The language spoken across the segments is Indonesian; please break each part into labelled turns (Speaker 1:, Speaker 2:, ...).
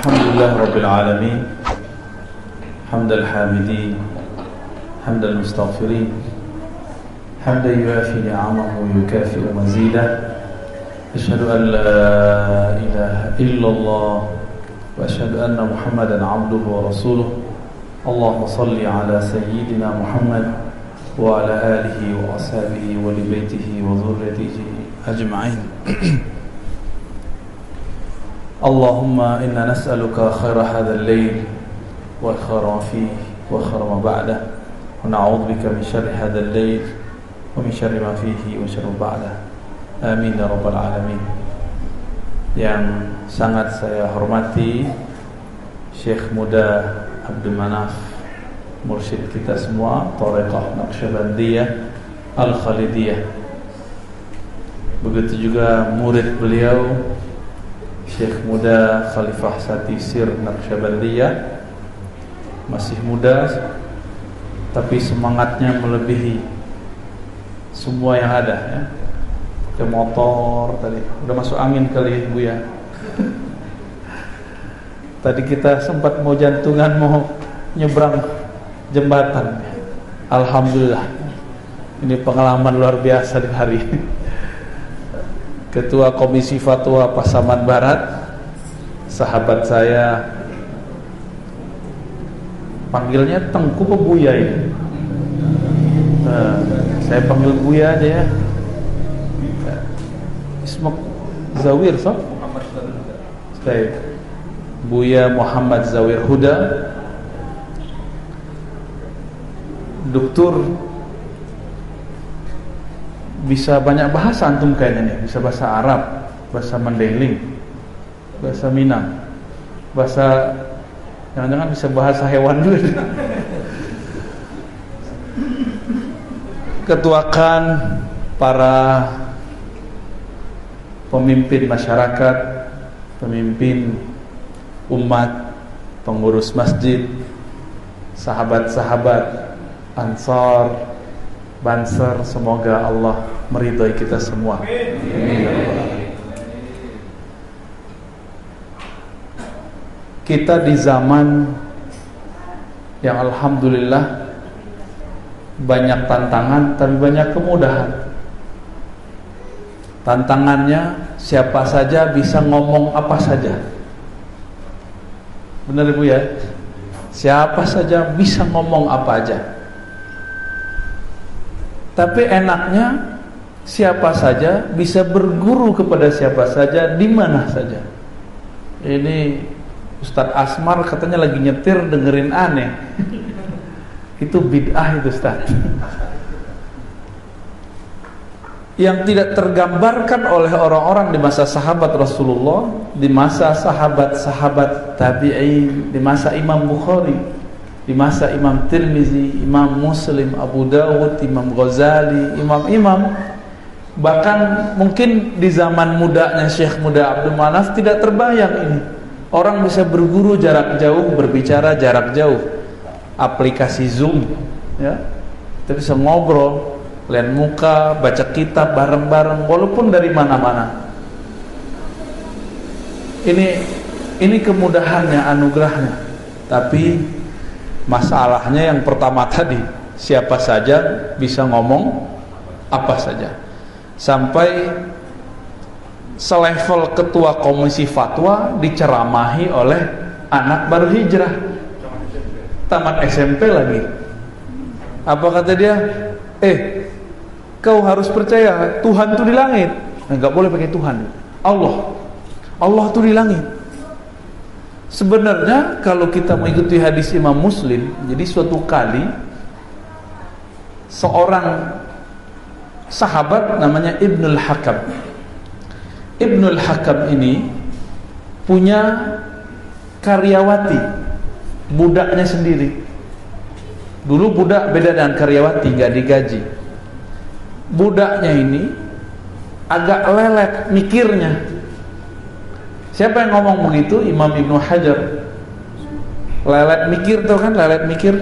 Speaker 1: الحمد لله رب العالمين حمد الحامدين حمد المستغفرين حمدا يوافي نعمه ويكافئ مزيده أشهد أن لا إله إلا الله وأشهد أن محمدا عبده ورسوله اللهم صل على سيدنا محمد وعلى آله وأصحابه ولبيته وذريته أجمعين اللهم إنا نسألك خير هذا الليل وخير ما فيه وخير ما بعده ونعوذ بك من شر هذا الليل ومن شر ما فيه وشر ما بعده amin ya rabbal alamin. Yang sangat saya hormati Syekh Muda Abdul Manaf, mursyid kita semua Thariqah Naqsyabandiyah Al-Khalidiyah. Begitu juga murid beliau Syekh Muda Khalifah Satisir Naqsyabandiyah. Masih muda tapi semangatnya melebihi semua yang ada ya. Ke motor tadi udah masuk angin kali Bu ya. Tadi kita sempat mau jantungan mau nyebrang jembatan. Alhamdulillah. Ini pengalaman luar biasa di hari ini. Ketua Komisi Fatwa Pasaman Barat, sahabat saya, panggilnya Tengku apa Buya ini? Saya panggil Buya aja ya. Ismak Zawir so? Baik. Buya Muhammad Zawir Huda, doktor, bisa banyak bahasa antum kayaknya nih. Bisa bahasa Arab, bahasa Mandailing, bahasa Minang, bahasa, jangan-jangan bisa bahasa hewan juga. Ketuakan para pemimpin masyarakat, pemimpin umat, pengurus masjid, sahabat-sahabat Ansar, Banser, semoga Allah meridhai kita semua. Kita di zaman yang alhamdulillah banyak tantangan tapi banyak kemudahan. Tantangannya siapa saja bisa ngomong apa saja. Benar Ibu ya? Siapa saja bisa ngomong apa aja. Tapi enaknya siapa saja bisa berguru kepada siapa saja di mana saja. Ini Ustadz Asmar katanya lagi nyetir dengerin aneh. Itu bid'ah itu Ustadz. Yang tidak tergambarkan oleh orang-orang di masa sahabat Rasulullah, di masa sahabat-sahabat tabi'in, di masa Imam Bukhari, di masa Imam Tirmizi, Imam Muslim, Abu Dawud, Imam Ghazali, imam-imam. Bahkan mungkin di zaman mudanya Syekh Muda Abdul Manaf tidak terbayang ini. Orang bisa berguru jarak jauh, berbicara jarak jauh. Aplikasi Zoom ya. Kita bisa ngobrol lihat muka, baca kitab bareng-bareng walaupun dari mana-mana. Ini kemudahannya, anugerahnya. Tapi masalahnya yang pertama tadi, siapa saja bisa ngomong apa saja. Sampai selevel ketua komisi fatwa diceramahi oleh anak baru hijrah, tamat SMP lagi. Apa kata dia? Kau harus percaya Tuhan itu di langit. Enggak boleh pakai Tuhan. Allah itu di langit. Sebenarnya kalau kita mengikuti hadis Imam Muslim, jadi suatu kali seorang sahabat namanya Ibnul Hakam. Ibnul Hakam ini punya karyawati, budaknya sendiri. Dulu budak beda dengan karyawati, gak digaji. Budaknya ini agak lelet mikirnya. Siapa yang ngomong begitu? Imam Ibnu Hajar. Lelet mikir tuh kan, lelet mikir.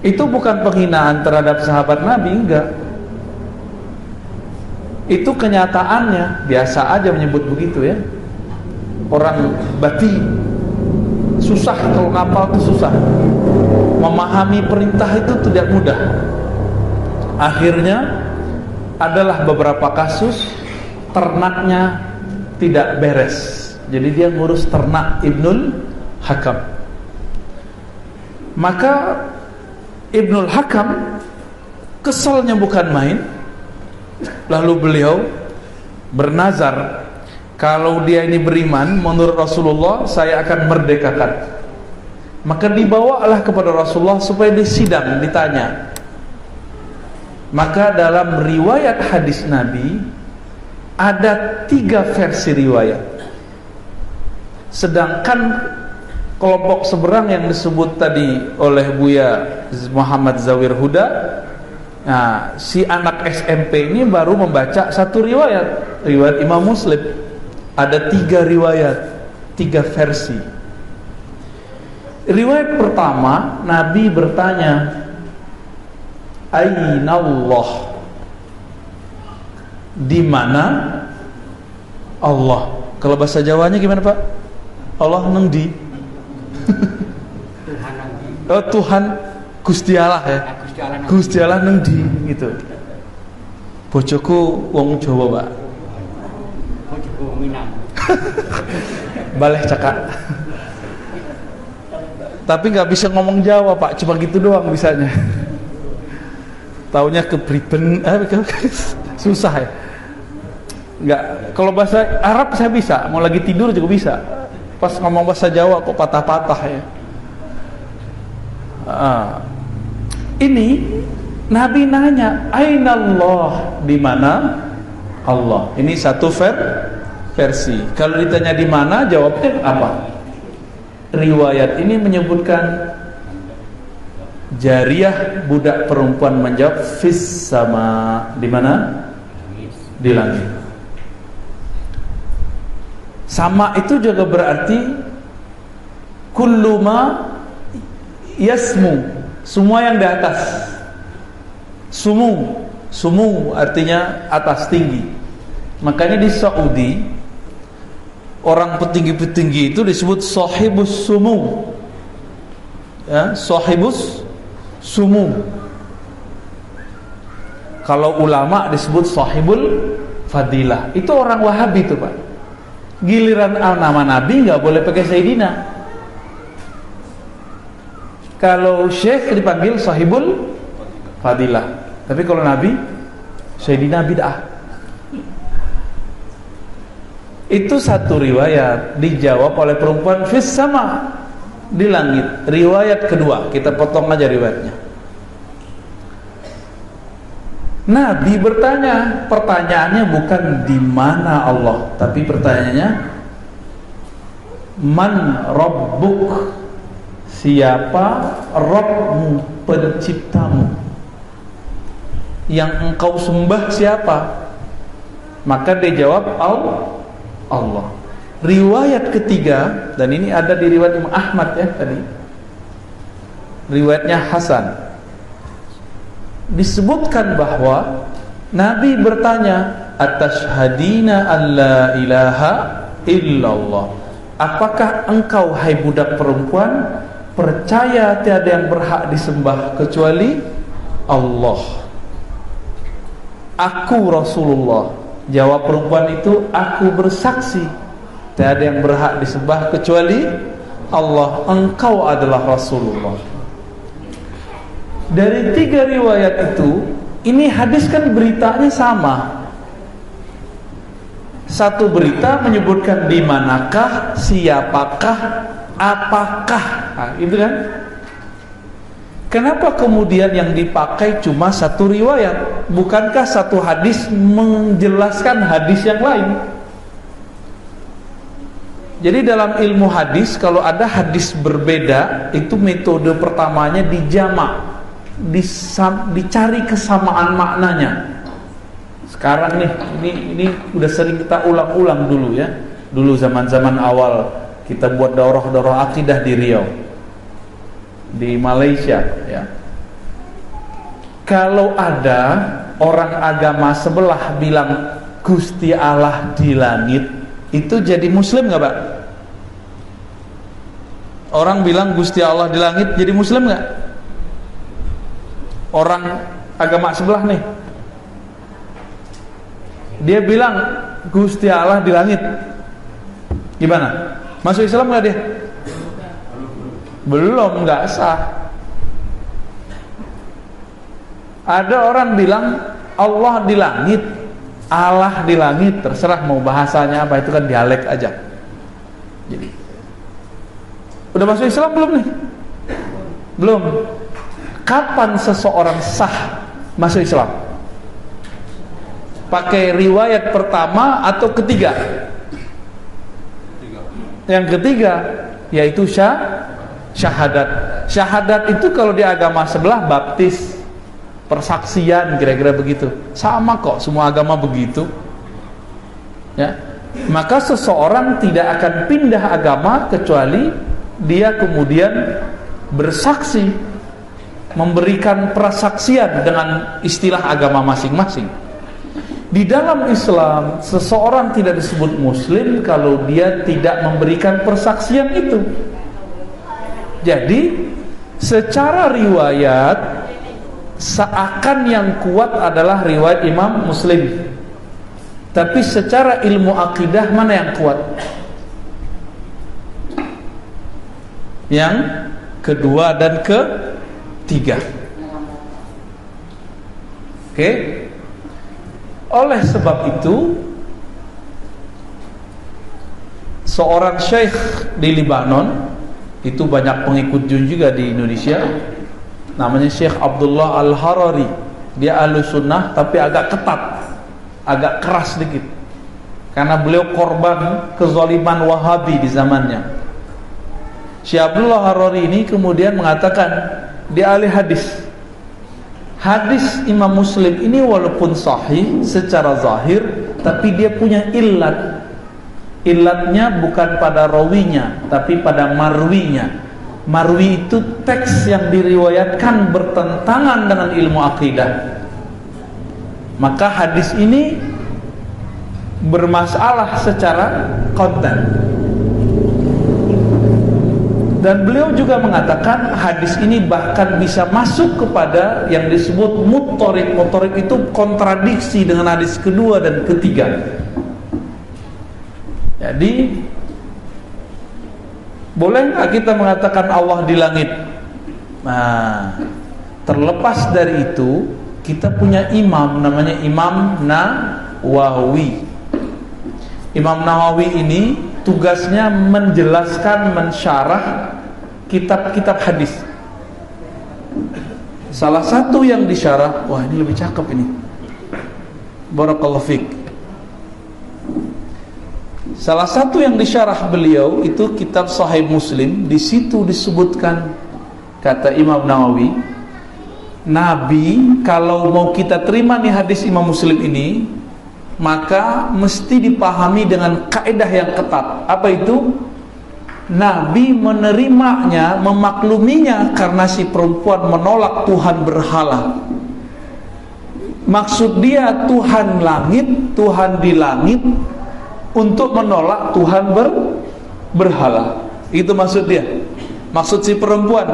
Speaker 1: Itu bukan penghinaan terhadap sahabat Nabi, enggak. Itu kenyataannya, biasa aja menyebut begitu ya. Orang bati, susah, kalau ngapal itu susah. Memahami perintah itu tidak mudah. Akhirnya adalah beberapa kasus ternaknya tidak beres. Jadi dia ngurus ternak Ibnul Hakam. Maka Ibnul Hakam keselnya bukan main. Lalu beliau bernazar, kalau dia ini beriman menurut Rasulullah, saya akan merdekakan. Maka dibawalah kepada Rasulullah supaya disidang, ditanya. Maka dalam riwayat hadis Nabi ada 3 versi riwayat. Sedangkan kelompok seberang yang disebut tadi oleh Buya Muhammad Zawir Huda, nah, si anak SMP ini baru membaca 1 riwayat, riwayat Imam Muslim. Ada 3 riwayat, 3 versi. Riwayat pertama, Nabi bertanya, Aina Allah? Di mana Allah? Kalau bahasa Jawanya gimana, Pak? Allah nang di?
Speaker 2: Tuhan nang di.
Speaker 1: Oh, Tuhan Gusti Allah ya. Gusti Allah nang di gitu. Bojoku wong Jawa, Pak.
Speaker 2: Bojoku Minang.
Speaker 1: Baleh cakak. Tapi nggak bisa ngomong Jawa, Pak, cuma gitu doang bisanya. Taunya kepriben, susah ya. Nggak, kalau bahasa Arab saya bisa, mau lagi tidur juga bisa. Pas ngomong bahasa Jawa kok patah-patah ya. Ini Nabi nanya, Aina Allah? Di mana Allah? Ini satu versi. Kalau ditanya di mana, jawabnya apa? Riwayat ini menyebutkan jariyah, budak perempuan menjawab fis sama. Di mana? Di langit. Sama itu juga berarti kullu ma yasmu, semua yang di atas. Sumu artinya atas, tinggi. Makanya di Saudi orang petinggi-petinggi itu disebut sahibus sumu. Ya, sahibus sumu. Kalau ulama disebut sahibul fadilah. Itu orang Wahabi itu, Pak. Giliran nama Nabi nggak boleh pakai Sayyidina. Kalau Syekh dipanggil sahibul fadilah. Tapi kalau Nabi, Sayyidina bid'ah. Itu satu riwayat, dijawab oleh perempuan fis sama, di langit. Riwayat kedua, kita potong aja riwayatnya. Nabi bertanya, pertanyaannya bukan di mana Allah, tapi pertanyaannya man rabbuk? Siapa Rabbmu, penciptamu? Yang engkau sembah siapa? Maka dia jawab Allah. Riwayat ketiga, dan ini ada di riwayat Imam Ahmad ya tadi, riwayatnya Hasan, disebutkan bahwa Nabi bertanya, atashhadina an la ilaha illallah? Apakah engkau, hai budak perempuan, percaya tiada yang berhak disembah kecuali Allah? Aku Rasulullah. Jawab perempuan itu, aku bersaksi tiada yang berhak disembah kecuali Allah. Engkau adalah Rasulullah. Dari 3 riwayat itu, ini hadis kan beritanya sama. Satu berita menyebutkan di manakah, siapakah, apakah. Nah, itu kan. Kenapa kemudian yang dipakai cuma satu riwayat? Bukankah satu hadis menjelaskan hadis yang lain? Jadi dalam ilmu hadis, kalau ada hadis berbeda, itu metode pertamanya dijamak, dicari kesamaan maknanya. Sekarang nih, ini udah sering kita ulang-ulang dulu ya. Dulu zaman-zaman awal kita buat daurah-daurah akidah di Riau, di Malaysia ya. Kalau ada orang agama sebelah bilang Gusti Allah di langit, itu jadi muslim nggak, Pak? Orang bilang Gusti Allah di langit, jadi muslim nggak? Orang agama sebelah nih, dia bilang Gusti Allah di langit, gimana? Masuk Islam nggak dia? Belum, nggak sah. Ada orang bilang Allah di langit, Allah di langit, terserah mau bahasanya apa, itu kan dialek aja. Jadi, udah masuk Islam belum nih? Belum. Kapan seseorang sah masuk Islam? Pakai riwayat pertama atau ketiga? Yang ketiga, yaitu syahadat. Syahadat itu kalau di agama sebelah baptis, persaksian, kira-kira begitu. Sama kok, semua agama begitu. Ya. Maka seseorang tidak akan pindah agama kecuali dia kemudian bersaksi, memberikan persaksian dengan istilah agama masing-masing. Di dalam Islam, seseorang tidak disebut muslim kalau dia tidak memberikan persaksian itu. Jadi, secara riwayat seakan yang kuat adalah riwayat Imam Muslim. Tapi secara ilmu akidah mana yang kuat? Yang kedua dan ketiga. Oke? Oleh sebab itu, seorang syekh di Libanon, itu banyak pengikut juga di Indonesia, namanya Syekh Abdullah Al-Harari. Dia Ahlus Sunnah tapi agak ketat, agak keras sedikit, karena beliau korban kezaliman Wahabi di zamannya. Syekh Abdullah Al-Harari ini kemudian mengatakan di ahli hadis, hadis Imam Muslim ini walaupun sahih secara zahir, tapi dia punya illat. Illatnya bukan pada rawinya, tapi pada marwinya. Marwi itu teks yang diriwayatkan bertentangan dengan ilmu akidah. Maka hadis ini bermasalah secara konten. Dan beliau juga mengatakan hadis ini bahkan bisa masuk kepada yang disebut mutorik. Mutorik itu kontradiksi dengan hadis kedua dan ketiga. Jadi, boleh nggak kita mengatakan Allah di langit? Nah, terlepas dari itu, kita punya imam namanya Imam Nawawi. Imam Nawawi ini tugasnya menjelaskan, mensyarah kitab-kitab hadis. Salah satu yang disyarah, wah ini lebih cakep ini. Barakallahu fiik. Salah satu yang disyarah beliau itu kitab Sahih Muslim. Di situ disebutkan, kata Imam Nawawi, Nabi kalau mau kita terima nih hadis Imam Muslim ini, maka mesti dipahami dengan kaidah yang ketat. Apa itu? Nabi menerimanya, memakluminya karena si perempuan menolak Tuhan berhala. Maksud dia Tuhan langit, Tuhan di langit, untuk menolak Tuhan berhala. Itu maksud dia. Maksud si perempuan.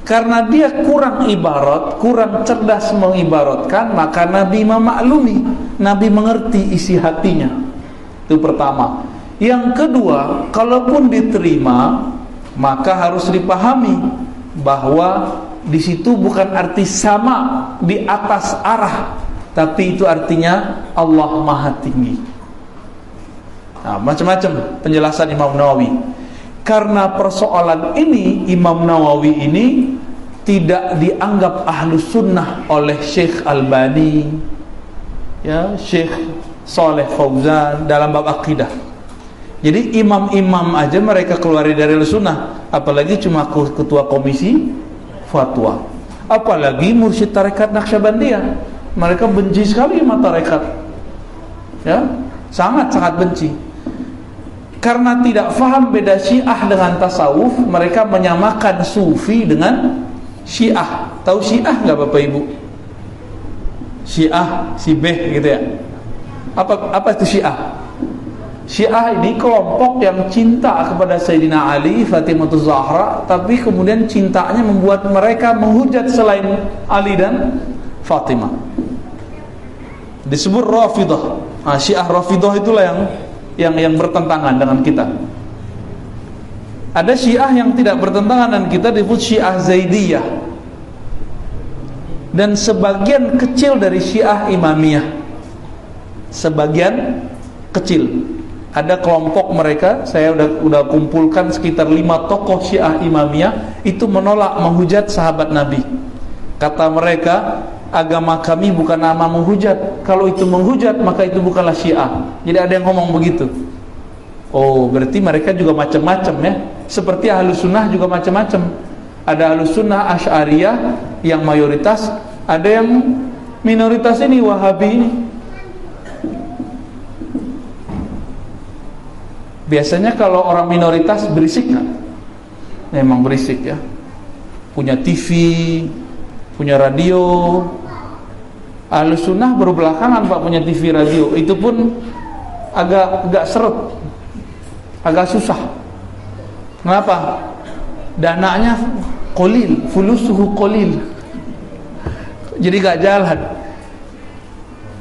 Speaker 1: Karena dia kurang ibarat, kurang cerdas mengibaratkan, maka Nabi memaklumi, Nabi mengerti isi hatinya. Itu pertama. Yang kedua, kalaupun diterima, maka harus dipahami bahwa di situ bukan arti sama di atas arah, tapi itu artinya Allah Maha Tinggi. Nah, macam-macam penjelasan Imam Nawawi. Karena persoalan ini, Imam Nawawi ini tidak dianggap Ahlus Sunnah oleh Syekh Albani, ya, Syekh Saleh Fauzan dalam bab akidah. Jadi imam-imam aja mereka keluar dari Ahlus Sunnah, apalagi cuma ketua komisi fatwa, apalagi mursyid tarekat Naqsyabandiyah. Mereka benci sekali sama tarekat, ya, sangat-sangat benci. Karena tidak faham beda Syiah dengan tasawuf, mereka menyamakan Sufi dengan Syiah. Tahu Syiah nggak Bapak Ibu? Syiah, si B gitu ya. Apa itu Syiah? Syiah ini kelompok yang cinta kepada Sayyidina Ali, Fatimah Zahra, tapi kemudian cintanya membuat mereka menghujat selain Ali dan Fatimah. Disebut Rafidah. Nah, Syiah Rafidah itulah yang bertentangan dengan kita. Ada Syiah yang tidak bertentangan dengan kita, disebut Syiah Zaidiyah. Dan sebagian kecil dari Syiah Imamiyah. Sebagian kecil. Ada kelompok mereka, saya udah kumpulkan sekitar 5 tokoh Syiah Imamiyah, itu menolak menghujat sahabat Nabi. Kata mereka, agama kami bukan nama menghujat. Kalau itu menghujat, maka itu bukanlah Syiah. Jadi ada yang ngomong begitu. Oh, berarti mereka juga macam-macam ya. Seperti Ahlus Sunnah juga macam-macam. Ada Ahlus Sunnah Asy'ariyah yang mayoritas, ada yang minoritas ini Wahabi ini. Biasanya kalau orang minoritas berisik nggak? Memang berisik ya. Punya TV, punya radio. Ahlus Sunnah baru belakangan Pak punya TV radio. Itu pun agak seret, agak susah. Kenapa? Dananya qalil, fulusuhu qalil. Jadi gak jalan.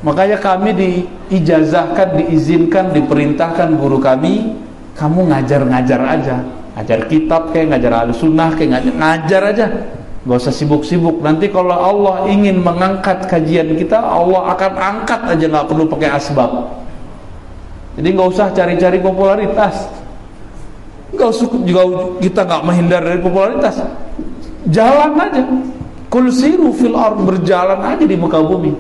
Speaker 1: Makanya kami diijazahkan, diizinkan, diperintahkan guru kami, kamu ngajar-ngajar aja, ngajar kitab kayak ngajar Ahlus Sunnah kayak ngajar aja, gak usah sibuk-sibuk. Nanti kalau Allah ingin mengangkat kajian kita, Allah akan angkat aja, gak perlu pakai asbab. Jadi gak usah cari-cari popularitas, gak usah juga kita gak menghindar dari popularitas, jalan aja, kul siru fil ard, berjalan aja di muka bumi,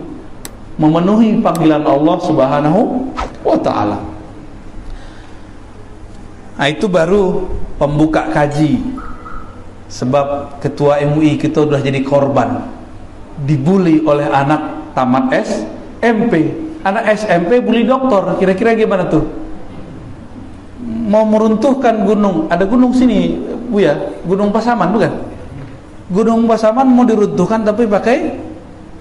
Speaker 1: memenuhi panggilan Allah Subhanahu wa ta'ala. Nah, itu baru pembuka kaji. Sebab ketua MUI kita udah jadi korban, dibully oleh anak tamat SMP. Anak SMP bully doktor. Kira-kira gimana tuh? Mau meruntuhkan gunung. Ada gunung sini Bu ya, Gunung Pasaman bukan? Gunung Pasaman mau diruntuhkan tapi pakai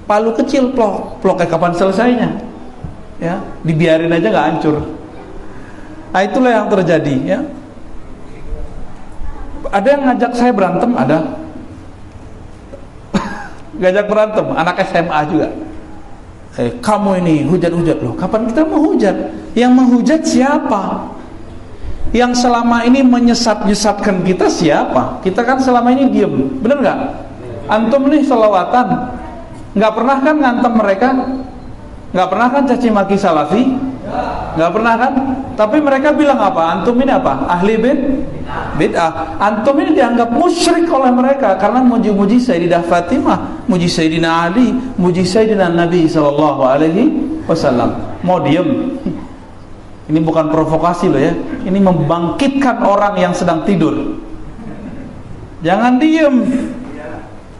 Speaker 1: palu kecil, plok kayak kapan selesainya ya, dibiarin aja nggak hancur. Nah, itulah yang terjadi ya. Ada yang ngajak saya berantem, ada ngajak berantem, anak SMA juga. Kamu ini hujat-hujat loh, kapan kita mau hujat? Yang menghujat siapa? Yang selama ini menyesat-nyesatkan kita siapa? Kita kan selama ini diem, bener nggak? Antum nih selawatan, nggak pernah kan ngantem mereka, nggak pernah kan caci maki salafi, nggak pernah kan? Tapi mereka bilang apa? Antum ini apa? Ahli bid'ah. Antum ini dianggap musyrik oleh mereka karena muji-muji Sayyidah Fatimah, muji Sayyidina Ali, muji Sayyidina Nabi Sallallahu Alaihi Wasallam. Mau diem? Ini bukan provokasi loh ya. Ini membangkitkan orang yang sedang tidur. Jangan diem.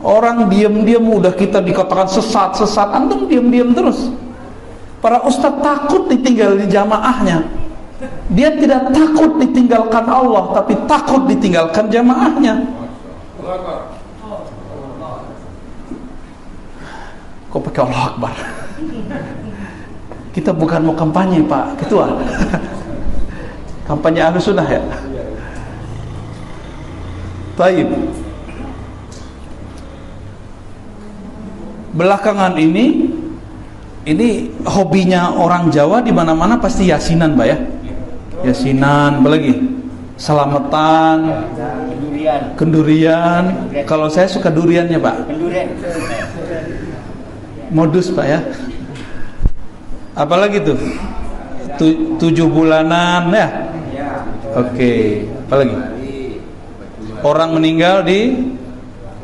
Speaker 1: Orang diam-diam udah kita dikatakan sesat, antum diam-diam terus. Para ustadz takut ditinggal di jamaahnya. Dia tidak takut ditinggalkan Allah, tapi takut ditinggalkan jamaahnya. Kok pakai Allah Akbar? Kita bukan mau kampanye Pak Ketua. Kampanye Ahlus Sunnah ya. Baik. Belakangan ini hobinya orang Jawa di mana-mana pasti yasinan, Mbak ya. Yasinan, apalagi selamatan, kendurian. Kalau saya suka duriannya, Pak. Modus, Pak ya. Apalagi tuh? 7 bulanan ya. Oke, apalagi? Orang meninggal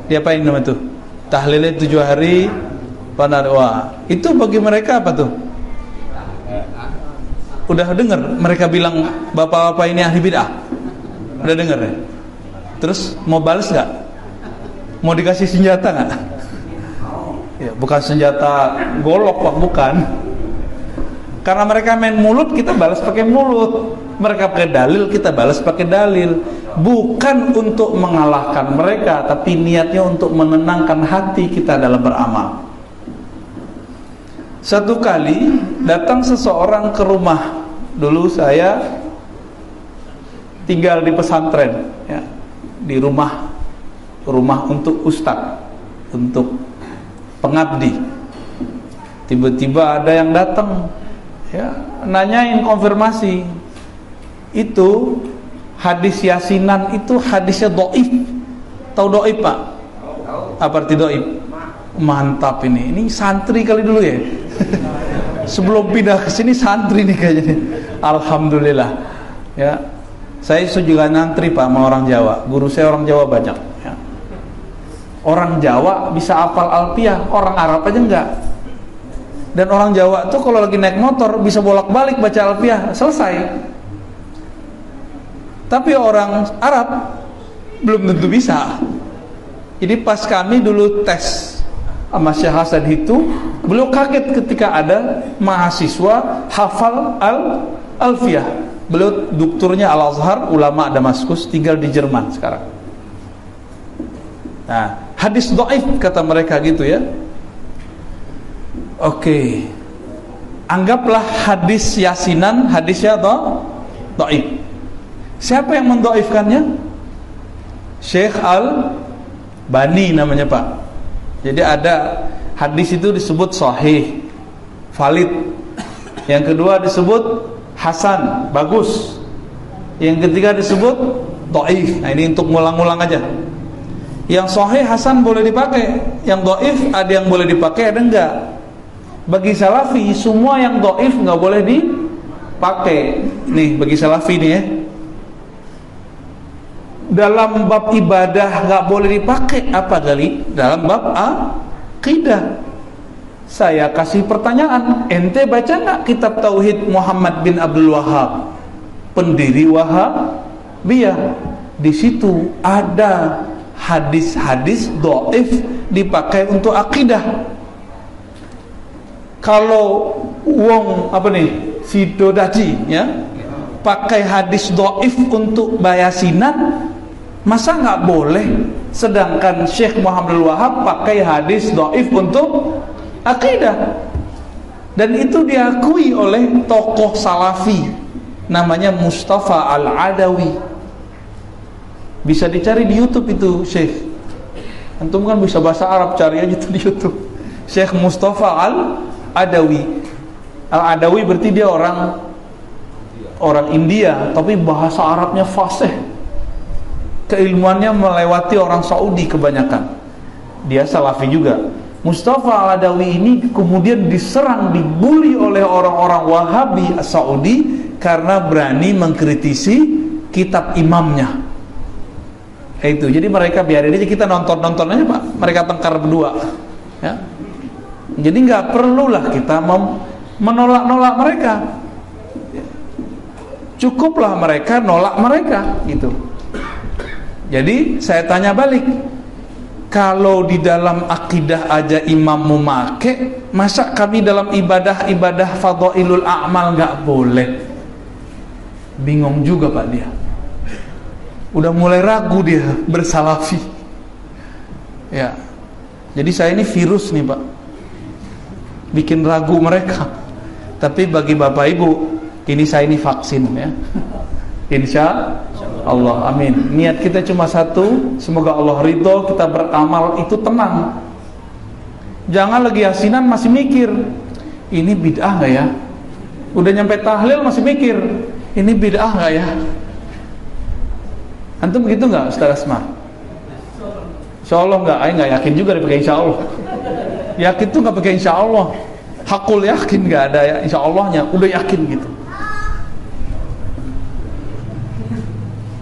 Speaker 1: diapain namanya tuh? Tahlilnya 7 hari. Wah, itu bagi mereka apa tuh? Udah dengar mereka bilang bapak-bapak ini ahli bid'ah? Udah dengar ya? Terus mau balas nggak? Mau dikasih senjata nggak? Ya, bukan senjata golok Pak, bukan. Karena mereka main mulut, kita balas pakai mulut. Mereka pakai dalil, kita balas pakai dalil. Bukan untuk mengalahkan mereka, tapi niatnya untuk menenangkan hati kita dalam beramal. Satu kali datang seseorang ke rumah Dulu saya tinggal di pesantren, ya, di rumah untuk ustadz, untuk pengabdi. Tiba-tiba ada yang datang, ya, nanyain konfirmasi. Itu hadis yasinan itu hadisnya dhaif. Tahu dhaif, Pak? Apa arti dhaif? Mantap ini. Ini santri kali dulu ya. Sebelum pindah ke sini santri nih kayaknya. Alhamdulillah. Ya. Saya juga nyantri, Pak, sama orang Jawa. Guru saya orang Jawa banyak, ya. Orang Jawa bisa hafal Alfiah, orang Arab aja enggak. Dan orang Jawa tuh kalau lagi naik motor bisa bolak-balik baca Alfiah, selesai. Tapi orang Arab belum tentu bisa. Jadi pas kami dulu tes sama Syekh Hasan itu, beliau kaget ketika ada mahasiswa hafal Alfiah. Beliau doktornya Al-Azhar, ulama Damaskus, tinggal di Jerman sekarang. Nah, hadis dhaif kata mereka gitu ya. Oke. Anggaplah hadis yasinan hadisnya dhaif. Siapa yang mendhaifkannya? Syekh Al-Bani namanya, Pak. Jadi ada hadis itu disebut sahih, valid. Yang kedua disebut hasan, bagus. Yang ketiga disebut dhaif. Nah, ini untuk ngulang-ngulang aja. Yang sahih, hasan boleh dipakai. Yang dhaif ada yang boleh dipakai, ada enggak. Bagi salafi semua yang dhaif enggak boleh dipakai. Nih bagi salafi nih ya. Dalam bab ibadah nggak boleh dipakai apa kali? Dalam bab akidah. Saya kasih pertanyaan, ente baca nggak kitab Tauhid Muhammad bin Abdul Wahab, pendiri Wahabiyah? Di situ ada hadis-hadis dhaif dipakai untuk akidah. Kalau wong apa nih, si Dodaji ya, pakai hadis dhaif untuk bayasinan, masa nggak boleh? Sedangkan Syekh Muhammad Wahab pakai hadis dhaif untuk akidah. Dan itu diakui oleh tokoh salafi namanya Mustafa Al-Adawi. Bisa dicari di YouTube itu Syekh. Antum kan bisa bahasa Arab, cari aja tuh di YouTube. Syekh Mustafa Al-Adawi. Al-Adawi berarti dia orang India, tapi bahasa Arabnya fasih. Keilmuannya melewati orang Saudi kebanyakan. Dia salafi juga. Mustafa Al-Adawi ini kemudian diserang, dibully oleh orang-orang Wahabi Saudi karena berani mengkritisi kitab imamnya. Itu. Jadi mereka biarin aja, kita nonton aja, Pak. Mereka tengkar berdua. Ya. Jadi nggak perlulah kita menolak-nolak mereka. Cukuplah mereka nolak mereka gitu. Jadi saya tanya balik, kalau di dalam akidah aja imam memakai, masa kami dalam ibadah fadhailul a'mal nggak boleh? Bingung juga Pak dia. Udah mulai ragu dia bersalafi. Ya. Jadi saya ini virus nih Pak, bikin ragu mereka. Tapi bagi Bapak Ibu, ini saya ini vaksin ya. Insya Allah, amin. Niat kita cuma satu, semoga Allah ridho, kita beramal itu tenang. Jangan lagi yasinan masih mikir, ini bid'ah nggak ya? Udah nyampe tahlil masih mikir, ini bid'ah nggak ya? Antum begitu nggak, Ustaz Asmar? Insya Allah nggak, nggak yakin juga dipakai insya Allah. Yakin tuh nggak pakai insya Allah. Hakul yakin nggak ada ya insya Allahnya, udah yakin gitu.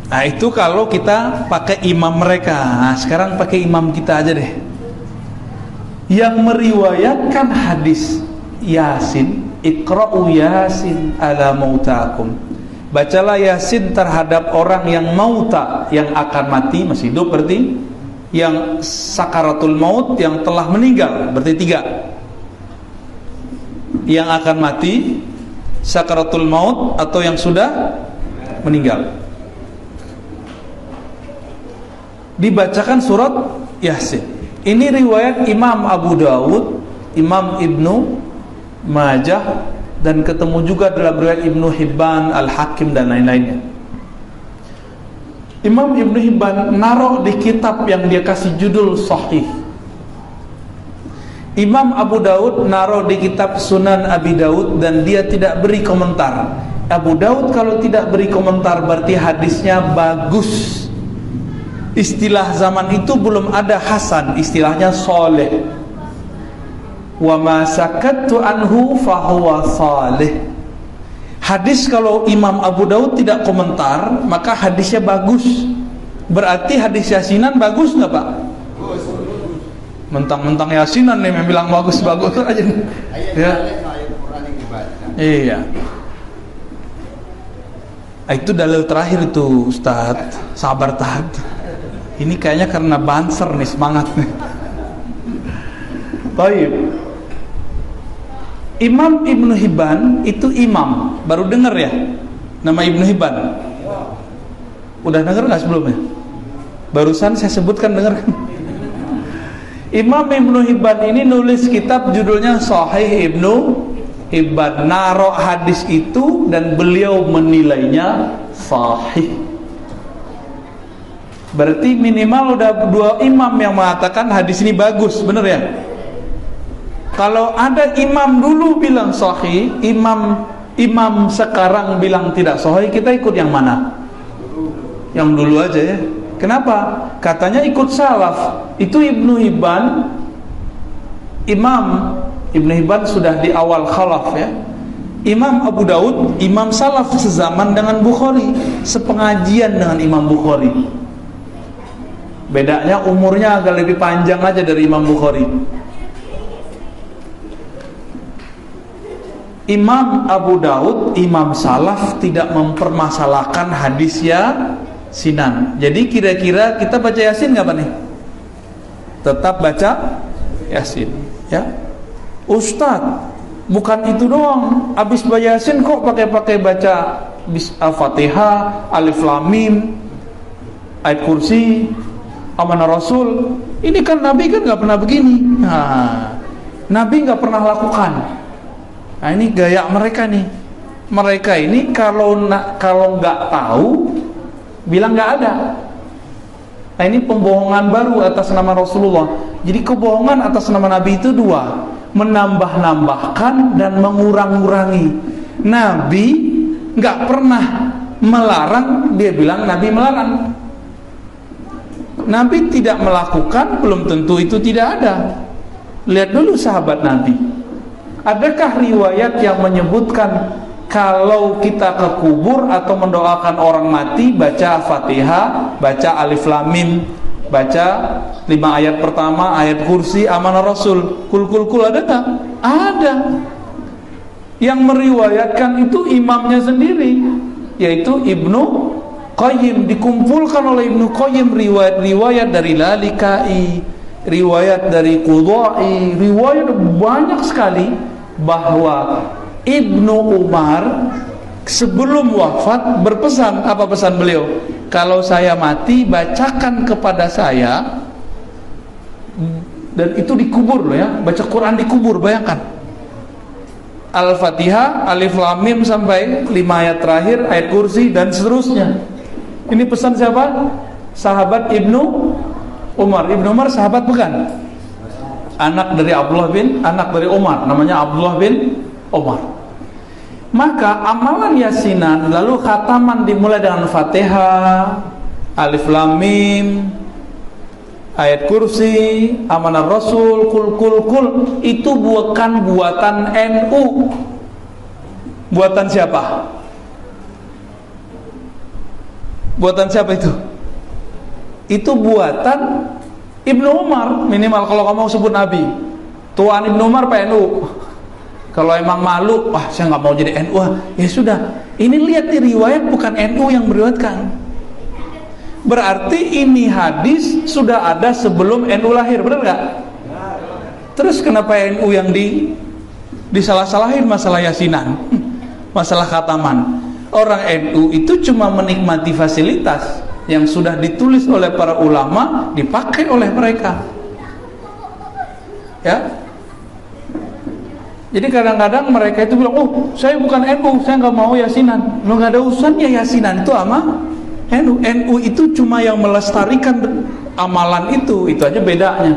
Speaker 1: Nah itu kalau kita pakai imam mereka. Nah, sekarang pakai imam kita aja deh, yang meriwayatkan hadis Yasin, Iqra'u Yasin ala mautakum. Bacalah Yasin terhadap orang yang mauta, yang akan mati, masih hidup berarti, yang sakaratul maut, yang telah meninggal, berarti 3. Yang akan mati, sakaratul maut, atau yang sudah meninggal. Dibacakan surat Yasin. Ini riwayat Imam Abu Dawud, Imam Ibnu Majah, dan ketemu juga dalam riwayat Ibnu Hibban, Al-Hakim dan lain-lainnya. Imam Ibnu Hibban naruh di kitab yang dia kasih judul Sahih. Imam Abu Daud naruh di kitab Sunan Abi Daud dan dia tidak beri komentar. Abu Daud kalau tidak beri komentar berarti hadisnya bagus. Istilah zaman itu belum ada hasan, istilahnya soleh. Wa ma sakattu anhu fahuwa salih. Hadis kalau Imam Abu Daud tidak komentar maka hadisnya bagus. Berarti hadis yasinan bagus nggak Pak? Mentang-mentang yasinan nih yang bilang bagus-bagus aja. Ya. Iya. Itu dalil terakhir itu Ustadz. Sabar tahan. Ini kayaknya karena banser nih, semangat nih. Baik. Imam Ibnu Hibban itu imam. Baru dengar ya nama Ibnu Hibban? Udah dengar nggak sebelumnya? Barusan saya sebutkan, dengar kan? Imam Ibnu Hibban ini nulis kitab judulnya Sahih Ibnu Hibban, naruh hadis itu dan beliau menilainya sahih. Berarti minimal udah 2 imam yang mengatakan hadis ini bagus, bener ya? Kalau ada imam dulu bilang sahih, imam sekarang bilang tidak sahih, kita ikut yang mana? Yang dulu aja ya. Kenapa? Katanya ikut salaf. Itu Ibnu Hibban, Imam Ibnu Hibban sudah di awal khalaf ya. Imam Abu Daud, imam salaf sezaman dengan Bukhari, sepengajian dengan Imam Bukhari. Bedanya umurnya agak lebih panjang aja dari Imam Bukhari. Imam Abu Daud, imam salaf, tidak mempermasalahkan hadis yasinan. Jadi kira-kira kita baca yasin nggak Pak nih? Tetap baca yasin ya. Ustadz, bukan itu doang. Abis baca yasin kok pakai baca Al-Fatihah, Alif Lam Mim, ayat kursi, amanah Rasul. Ini kan Nabi kan nggak pernah begini. Nah, Nabi nggak pernah lakukan. Nah ini gaya mereka nih. Mereka ini kalau nggak tahu bilang nggak ada. Nah ini pembohongan baru atas nama Rasulullah. Jadi kebohongan atas nama Nabi itu 2, menambah-nambahkan dan mengurang-urangi. Nabi nggak pernah melarang, dia bilang Nabi melarang. Nabi tidak melakukan, belum tentu itu tidak ada. Lihat dulu sahabat Nabi. Adakah riwayat yang menyebutkan kalau kita ke kubur atau mendoakan orang mati baca Fatihah, baca Alif Lam Mim, baca 5 ayat pertama, ayat kursi, amanah Rasul, kul ada tak? Ada. Yang meriwayatkan itu imamnya sendiri, yaitu Ibnu Qayyim. Dikumpulkan oleh Ibnu Qayyim riwayat-riwayat dari Lalikai, riwayat dari Qudai, riwayat banyak sekali bahwa Ibnu Umar sebelum wafat berpesan. Apa pesan beliau? Kalau saya mati bacakan kepada saya. Dan itu dikubur loh ya, baca Quran dikubur, bayangkan. Al-Fatihah, Alif Lam Mim sampai 5 ayat terakhir, ayat kursi dan seterusnya. Ini pesan siapa? Sahabat Ibnu Umar. Ibnu Umar sahabat bukan? Anak dari Umar, namanya Abdullah bin Umar. Maka amalan yasinan lalu khataman dimulai dengan Fatihah, Alif Lam Mim, ayat kursi, amanah Rasul, kul itu bukan buatan NU. Buatan siapa? Buatan siapa itu? Itu buatan Ibnu Umar. Minimal kalau kamu sebut Nabi, tuan Ibnu Umar PNU. Kalau emang malu, wah saya nggak mau jadi NU, ya sudah. Ini lihat nih riwayat bukan NU yang meriwayatkan. Berarti ini hadis sudah ada sebelum NU lahir, benar nggak? Terus kenapa NU yang disalah-salahin masalah yasinan, masalah khataman? Orang NU itu cuma menikmati fasilitas yang sudah ditulis oleh para ulama, dipakai oleh mereka. Ya. Jadi kadang-kadang mereka itu bilang, oh saya bukan NU, saya nggak mau yasinan. Lo nggak ada urusannya yasinan itu sama NU. NU itu cuma yang melestarikan amalan itu aja bedanya.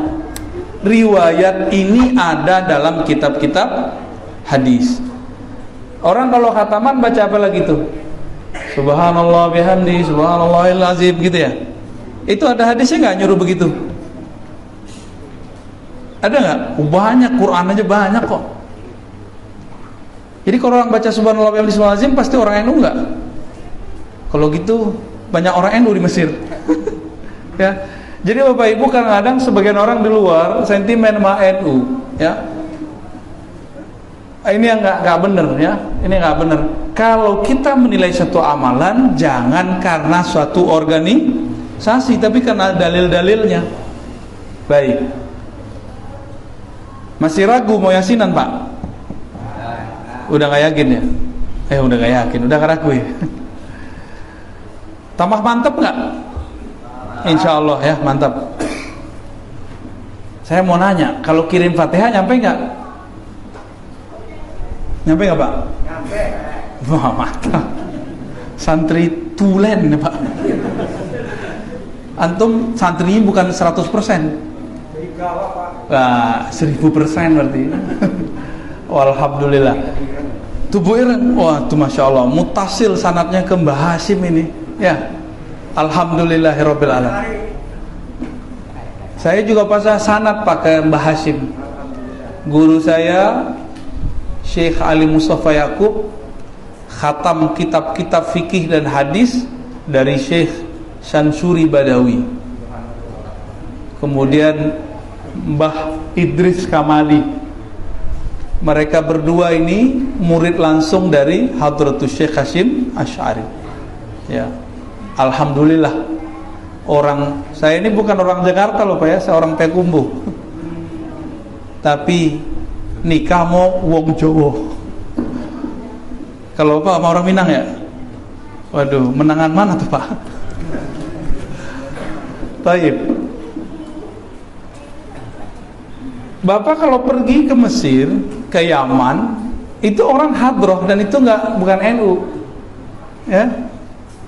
Speaker 1: Riwayat ini ada dalam kitab-kitab hadis. Orang kalau khataman baca apa lagi tuh? Subhanallah bihamdi, subhanallahil azim gitu ya. Itu ada hadisnya nggak nyuruh begitu? Ada nggak? Banyak, Quran aja banyak kok. Jadi kalau orang baca subhanallah bihamdi subhanallahil azim pasti orang NU nggak? Kalau gitu banyak orang NU di Mesir. Ya. Jadi Bapak Ibu kadang-kadang sebagian orang di luar sentimen sama NU, ya. Ini yang nggak benar, ya. Ini nggak benar. Kalau kita menilai satu amalan, jangan karena suatu organisasi, tapi karena dalil-dalilnya. Baik. Masih ragu mau yasinan, Pak? Udah nggak yakin ya? Udah nggak yakin, udah nggak ragu ya? Tambah mantep nggak? Insya Allah ya, mantap. Saya mau nanya, kalau kirim Fatihah nyampe nggak? Nyampe nggak Pak? Nyampe. Wah mantap. Santri tulen ya Pak. Antum santrinya bukan 100%. Wah 1000% berarti. Alhamdulillah. Tubuh Iran, wah tuh masya Allah, mutasil sanatnya ke Mbah Hasim ini, ya. Alhamdulillahirabbil alamin. Saya juga pasang sanad pakai Mbah Hasim. Guru saya Syekh Ali Mustafa Yaqub khatam kitab-kitab fikih dan hadis dari Syekh Syansuri Badawi. Kemudian Mbah Idris Kamali. Mereka berdua ini murid langsung dari Hadratus Syekh Hasyim Asy'ari. Ya. Alhamdulillah. Saya ini bukan orang Jakarta loh Pak ya, saya orang Payakumbuh. Tapi nikah mau wong Jawa. Kalau Pak sama orang Minang ya? Waduh, menangan mana tuh Pak? Baik. Bapak kalau pergi ke Mesir, ke Yaman, itu orang hadroh dan itu bukan NU. Ya.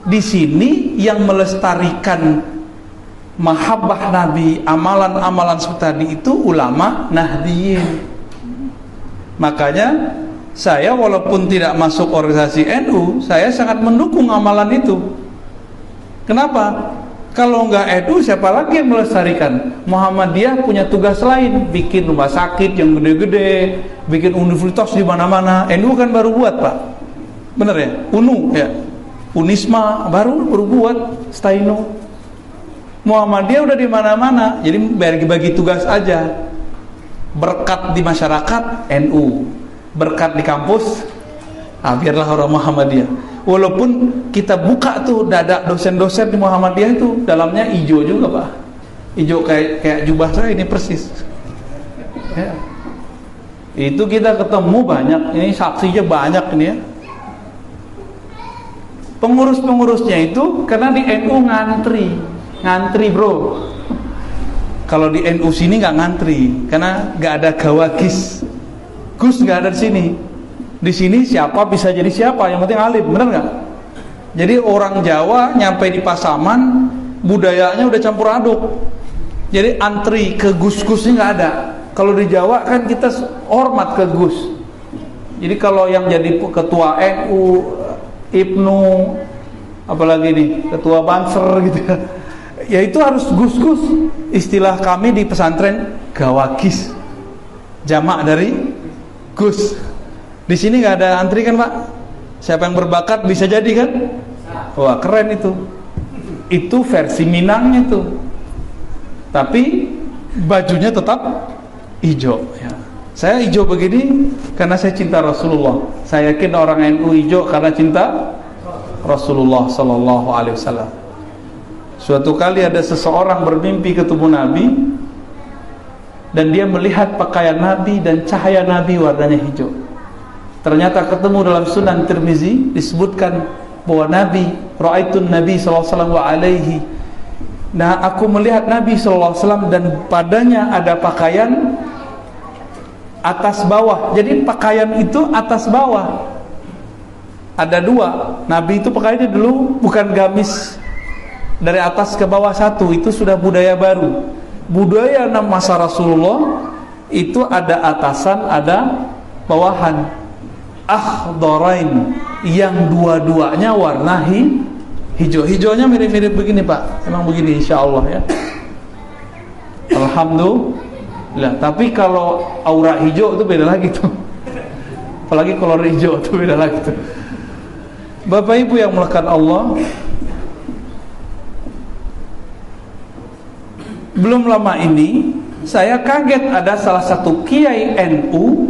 Speaker 1: Di sini yang melestarikan mahabbah Nabi, amalan-amalan seperti tadi itu ulama Nahdiyin. Makanya saya walaupun tidak masuk organisasi NU, saya sangat mendukung amalan itu. Kenapa? Kalau nggak NU siapa lagi yang melestarikan? Muhammadiyah punya tugas lain, bikin rumah sakit yang gede-gede, bikin universitas di mana-mana. NU kan baru buat Pak, bener ya? UNU ya. Unisma baru buat, Staino. Muhammadiyah udah di mana-mana, jadi bagi tugas aja. Berkat di masyarakat NU, berkat di kampus, biarlah orang Muhammadiyah. Walaupun kita buka tuh dada dosen-dosen di Muhammadiyah itu dalamnya hijau juga Pak, hijau kayak jubah saya ini persis. Ya. Itu kita ketemu banyak, ini saksinya banyak ini ya. Pengurus-pengurusnya itu karena di NU ngantri bro. Kalau di NU sini nggak ngantri karena nggak ada gawagis. Gus nggak ada di sini. Di sini siapa bisa jadi siapa, yang penting alim, benar nggak? Jadi orang Jawa nyampe di Pasaman budayanya udah campur aduk. Jadi antri ke gus-gusnya nggak ada. Kalau di Jawa kan kita hormat ke gus. Jadi kalau yang jadi ketua NU, Ibnu, apalagi nih ketua Banser gitu ya itu harus gus-gus. Istilah kami di pesantren gawagis, jamak dari gus. Di sini nggak ada antri kan Pak? Siapa yang berbakat bisa jadi kan? Wah keren itu versi Minangnya tuh, tapi bajunya tetap hijau ya. Saya hijau begini karena saya cinta Rasulullah. Saya yakin orang NU hijau karena cinta Rasulullah Sallallahu Alaihi Wasallam. Suatu kali ada seseorang bermimpi ketemu Nabi dan dia melihat pakaian Nabi dan cahaya Nabi warnanya hijau. Ternyata ketemu dalam Sunan Tirmizi disebutkan bahwa Nabi ra'aitun Nabi Sallallahu Alaihi Wasallam wa alaihi. Nah aku melihat Nabi Sallallahu Alaihi Wasallam dan padanya ada pakaian atas bawah. Jadi pakaian itu atas bawah. Ada dua. Nabi itu pakaiannya dulu bukan gamis dari atas ke bawah satu. Itu sudah budaya baru. Budaya masa Rasulullah itu ada atasan, ada bawahan. Akhdarain, yang dua-duanya warna hijau. Hijaunya mirip-mirip begini Pak. Emang begini insyaallah ya. Alhamdulillah. Tapi kalau aura hijau itu beda lagi tuh. Apalagi kolor hijau itu beda lagi tuh. Bapak Ibu yang mulakan Allah, belum lama ini saya kaget ada salah satu kiai NU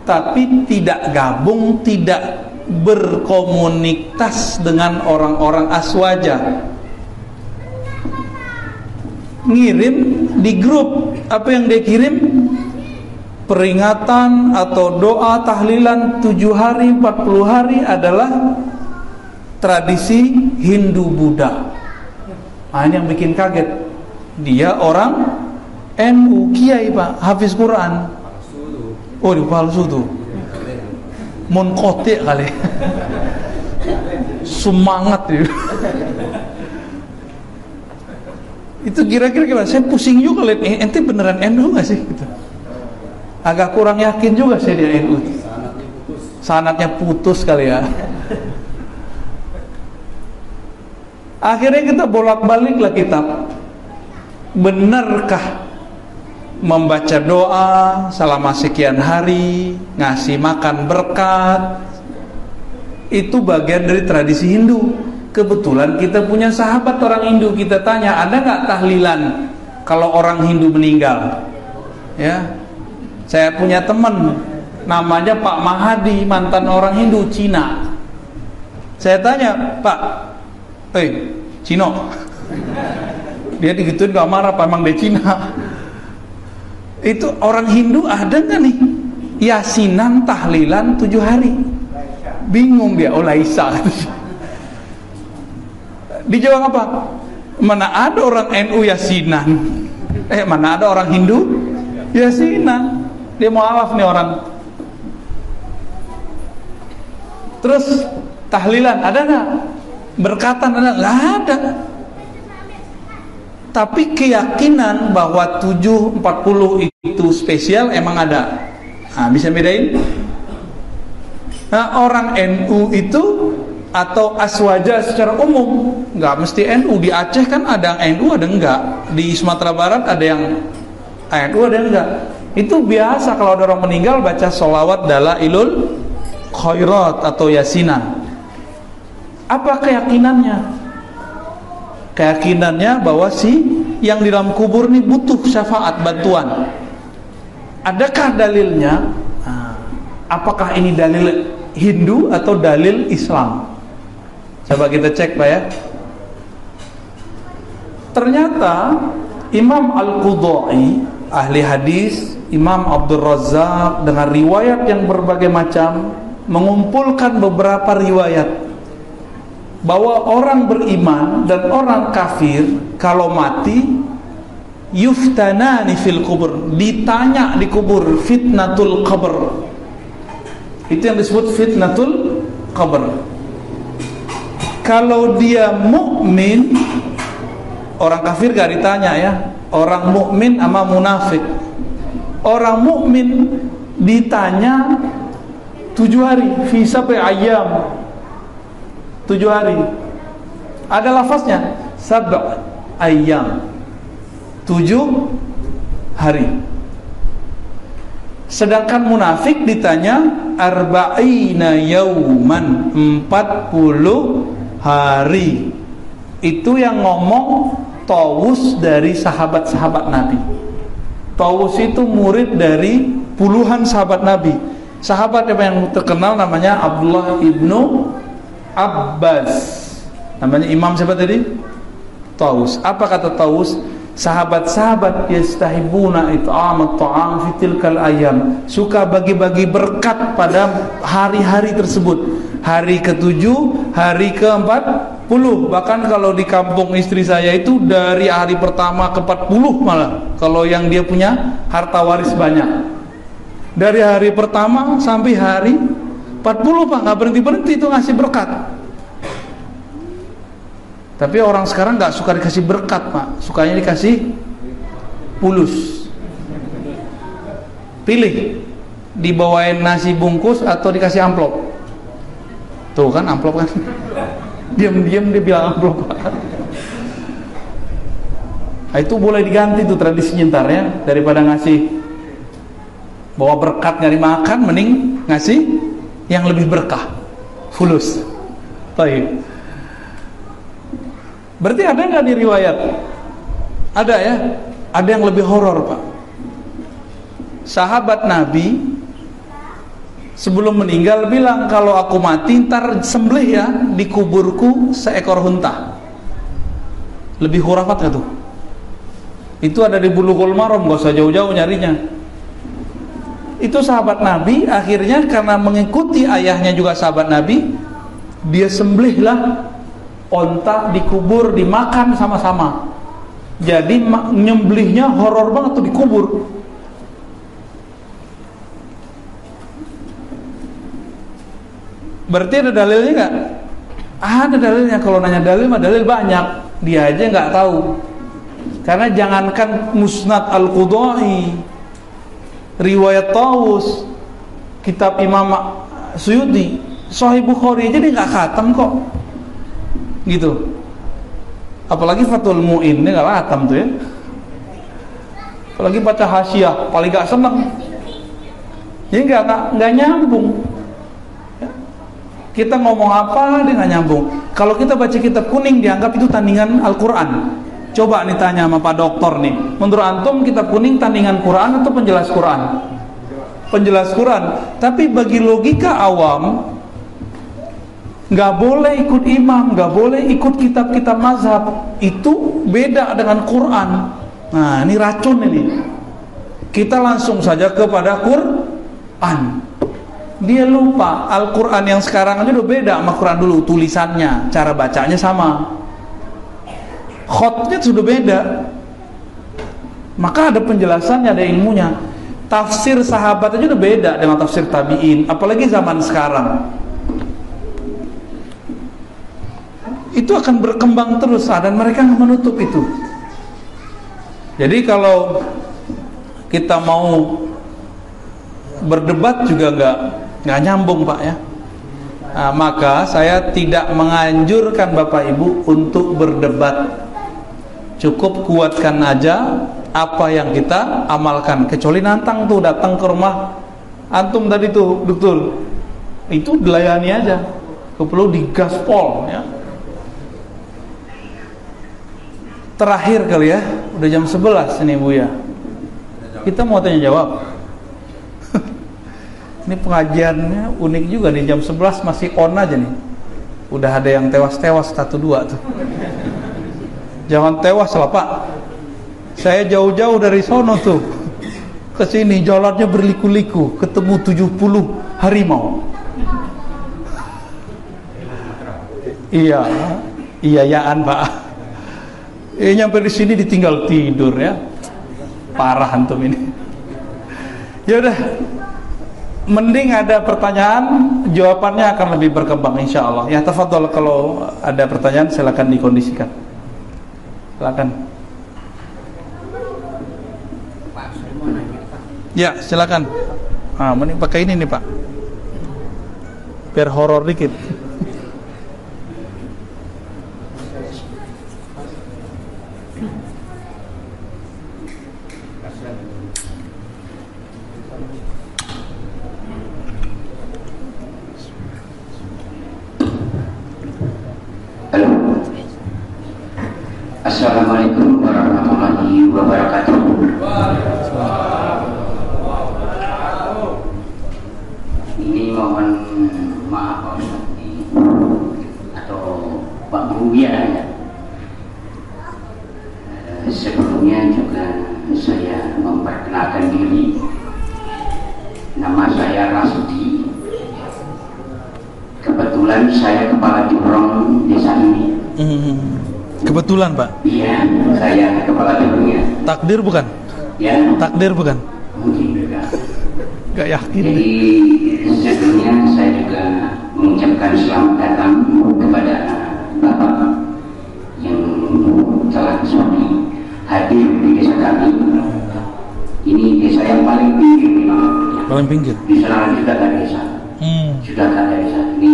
Speaker 1: tapi tidak gabung, tidak berkomunitas dengan orang-orang Aswaja. Ngirim di grup, apa yang dia kirim? Peringatan atau doa tahlilan 7 hari, 40 hari adalah tradisi Hindu Buddha. Nah, ini yang bikin kaget. Dia orang NU, kiai Pak, hafiz Quran. Oh, di palsu tuh. Munqati kali. Semangat dia. Itu kira-kira gimana? Saya pusing juga lihat ente beneran NU nggak sih? Gitu. Agak kurang yakin juga saya dia NU. Sanatnya putus kali ya. Akhirnya kita bolak-baliklah kitab. Benarkah membaca doa selama sekian hari, ngasih makan berkat, itu bagian dari tradisi Hindu? Kebetulan kita punya sahabat orang Hindu. Kita tanya, ada nggak tahlilan kalau orang Hindu meninggal? Ya, saya punya teman namanya Pak Mahadi, mantan orang Hindu Cina. Saya tanya, Pak, Cino, dia digituin gak marah, apa emang dia Cina? Itu orang Hindu ada nggak nih yasinan tahlilan 7 hari? Bingung dia. Oh, Laisa. Dijawab apa? Mana ada orang NU yasinan? Mana ada orang Hindu yasinan? Dia mualaf nih orang. Terus tahlilan ada nggak? Berkatan ada? Nggak ada. Tapi keyakinan bahwa 740 itu spesial emang ada. Nah, bisa bedain? Nah, orang NU itu atau Aswaja secara umum, nggak mesti NU. Di Aceh kan ada yang NU, ada enggak. Di Sumatera Barat ada yang NU, ada yang enggak. Itu biasa kalau ada orang meninggal baca sholawat dalailul khairat atau yasinan. Apa keyakinannya? Keyakinannya bahwa si yang di dalam kubur ini butuh syafaat, bantuan. Adakah dalilnya? Apakah ini dalil Hindu atau dalil Islam? Coba kita cek Pak ya. Ternyata Imam Al-Qudai, ahli hadis, Imam Abdul Razak dengan riwayat yang berbagai macam mengumpulkan beberapa riwayat bahwa orang beriman dan orang kafir kalau mati yuftanani fil kubur, ditanya di kubur, fitnatul qabr. Itu yang disebut fitnatul qabr. Kalau dia mukmin, orang kafir gak ditanya ya. Orang mukmin sama munafik. Orang mukmin ditanya 7 hari, fi sab'i ayyam. 7 hari. Ada lafaznya sab' ayyam, 7 hari. Sedangkan munafik ditanya arba'ina yauman, 40 hari. Itu yang ngomong Tawus dari sahabat-sahabat Nabi. Tawus itu murid dari puluhan sahabat Nabi. Sahabat yang terkenal namanya Abdullah ibnu Abbas. Namanya imam siapa tadi? Tawus. Apa kata Tawus? Sahabat-sahabat yastahibuna it'am at-ta'am fi tilkal ayyam. Suka bagi-bagi berkat pada hari-hari tersebut. Hari ke-7, hari ke-40. Bahkan kalau di kampung istri saya itu dari hari pertama ke-40 malah. Kalau yang dia punya harta waris banyak. Dari hari pertama sampai hari 40 Pak, nggak berhenti-berhenti itu ngasih berkat. Tapi orang sekarang nggak suka dikasih berkat Pak, sukanya dikasih pulus. Pilih, dibawain nasi bungkus atau dikasih amplop. Tuh kan amplop kan, diam-diam dia bilang amplop. Nah, itu boleh diganti tuh tradisinya ntar ya, daripada ngasih bawa berkat nggak dimakan, mending ngasih yang lebih berkah, fulus. Baik. Berarti ada nggak di riwayat? Ada ya, ada yang lebih horor Pak. Sahabat Nabi sebelum meninggal bilang, kalau aku mati ntar sembelih ya di kuburku seekor unta. Lebih khurafat nggak tuh? Itu ada di Bulughul Maram, gak usah jauh-jauh nyarinya. Itu sahabat Nabi, akhirnya karena mengikuti ayahnya juga sahabat Nabi, dia sembelihlah onta, dikubur, dimakan sama-sama. Jadi nyembelihnya horor banget tuh, dikubur. Berarti ada dalilnya nggak? Ada dalilnya. Kalau nanya dalil mah dalil banyak, dia aja nggak tahu. Karena jangankan Musnad Al-Qudai, riwayat Tawus, kitab Imam Suyuti, Sahih Bukhari aja dia nggak khatam kok, gitu. Apalagi Fathul Mu'in, dia nggak khatam tuh ya. Apalagi baca Hasyiah, paling nggak seneng. Jadi nggak nyambung. Kita ngomong apa dia nggak nyambung. Kalau kita baca kitab kuning dianggap itu tandingan Al-Quran. Coba nih tanya sama Pak Doktor nih, menurut antum kitab kuning tandingan Quran atau penjelas Quran? Penjelas Quran. Tapi bagi logika awam, nggak boleh ikut imam, nggak boleh ikut kitab-kitab mazhab. Itu beda dengan Quran. Nah ini racun ini. Kita langsung saja kepada Quran. Dia lupa Al-Quran yang sekarang aja udah beda sama Quran dulu. Tulisannya, cara bacanya sama, khotnya sudah beda. Maka ada penjelasannya, ada ilmunya. Tafsir sahabat aja udah beda dengan tafsir tabi'in, apalagi zaman sekarang. Itu akan berkembang terus, dan mereka menutup itu. Jadi kalau kita mau berdebat juga nggak nyambung Pak ya. Nah, maka saya tidak menganjurkan Bapak Ibu untuk berdebat. Cukup kuatkan aja apa yang kita amalkan. Kecuali nantang tuh, datang ke rumah antum tadi tuh, betul. Itu dilayani aja. Perlu digaspol ya. Terakhir kali ya, udah jam 11 ini Bu ya. Kita mau tanya jawab. Ini pengajiannya unik juga nih, jam 11 masih on aja nih. Udah ada yang tewas-tewas 1-2 tuh. Jangan tewas lah Pak. Saya jauh-jauh dari sono tuh ke sini, jalannya berliku-liku, ketemu 70 harimau. Iya, iyaan Pak. Nyampe di sini ditinggal tidur ya. Parah antum ini. Ya udah, mending ada pertanyaan, jawabannya akan lebih berkembang insyaallah. Ya tafadhol, kalau ada pertanyaan silakan dikondisikan. Silakan.
Speaker 2: Pak, saya mau nanya Pak.
Speaker 1: Ya, silakan. Ah, mending pakai ini nih, Pak. Biar horor dikit.
Speaker 3: Assalamualaikum warahmatullahi wabarakatuh. Ini mohon maaf Pak Ustaz atau Pak Buya ya. Sebelumnya juga saya memperkenalkan diri. Nama saya Rasudi. Kebetulan saya kepala jurong desa ini.
Speaker 1: Kebetulan Pak.
Speaker 3: Iya, saya kepala jurongnya.
Speaker 1: Takdir bukan?
Speaker 3: Ya.
Speaker 1: Takdir bukan?
Speaker 3: Mungkin juga.
Speaker 1: Gak yakin.
Speaker 3: Jadi sebelumnya saya juga mengucapkan selamat datang kepada Bapak yang telah hadir di desa kami. Ini desa yang paling pinggir memang.
Speaker 1: Paling pinggir.
Speaker 3: Di sana juga ada desa. Sudah ada desa. Ini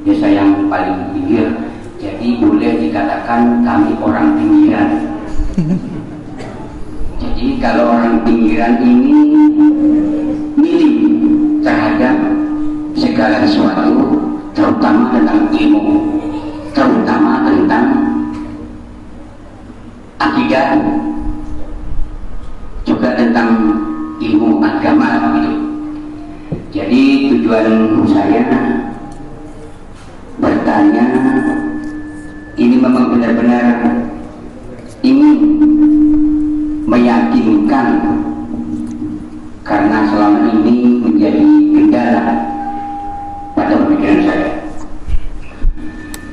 Speaker 3: desa yang paling pinggir. Jadi boleh dikatakan kami orang pinggiran. Jadi kalau orang pinggiran ini minim terhadap segala sesuatu, terutama tentang ilmu, terutama tentang akidah, juga tentang ilmu agama gitu. Jadi tujuan saya bertanya ini memang benar-benar ingin meyakinkan, karena selama ini menjadi kendala pada pemikiran saya.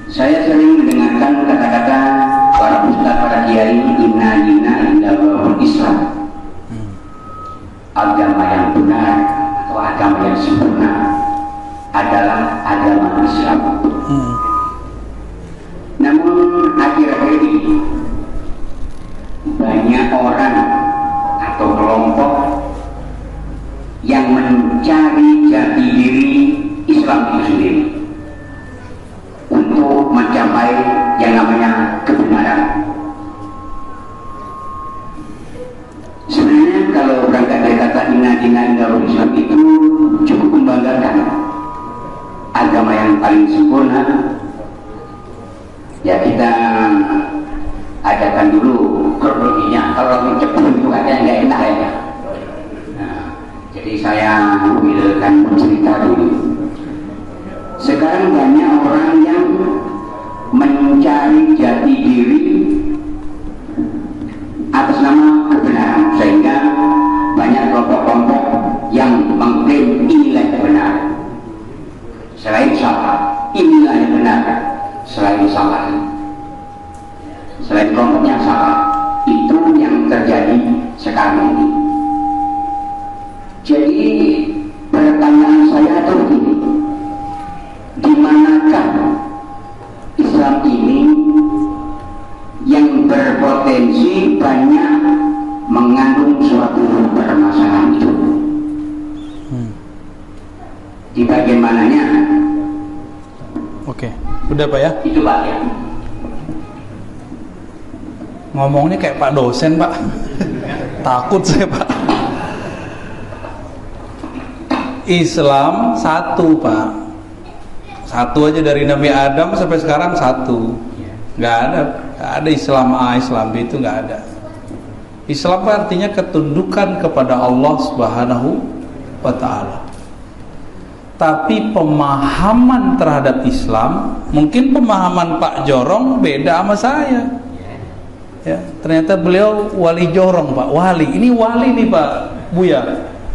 Speaker 3: Saya sering mendengarkan kata-kata para ustaz, para kiai, inna illallah Islam. Agama yang benar atau agama yang sempurna adalah agama Islam. Namun akhir-akhir ini banyak orang atau kelompok yang mencari jati diri Islam itu sendiri untuk mencapai yang namanya kebenaran. Sebenarnya kalau berangkat dari kata inna illallah Islam itu cukup membanggakan. Agama yang paling sempurna ya kita adakan dulu kronologinya. Kalau cepat itu katanya nggak enak ya. Nah, jadi saya ambilkan cerita dulu. Sekarang banyak orang yang mencari jati diri atas nama kebenaran, sehingga banyak kelompok-kelompok yang mengklaim inilah yang benar selain salah, inilah yang benar selain salah, selain kelompok yang salah. Itu yang terjadi sekarang ini. Jadi pertanyaan saya adalah begini, di manakah Islam ini yang berpotensi banyak mengandung suatu permasalahan itu? Di bagian mananya?
Speaker 1: Oke, udah Pak ya?
Speaker 3: Itu Pak ya.
Speaker 1: Ngomongnya kayak Pak dosen Pak. Takut saya Pak. Islam satu Pak. Satu aja dari Nabi Adam sampai sekarang satu. Gak ada Islam A, Islam B, itu gak ada. Islam artinya ketundukan kepada Allah Subhanahu wa ta'ala. Tapi pemahaman terhadap Islam, mungkin pemahaman Pak Jorong beda sama saya. Ya, ternyata beliau wali Jorong Pak, wali. Ini wali nih Pak Buya.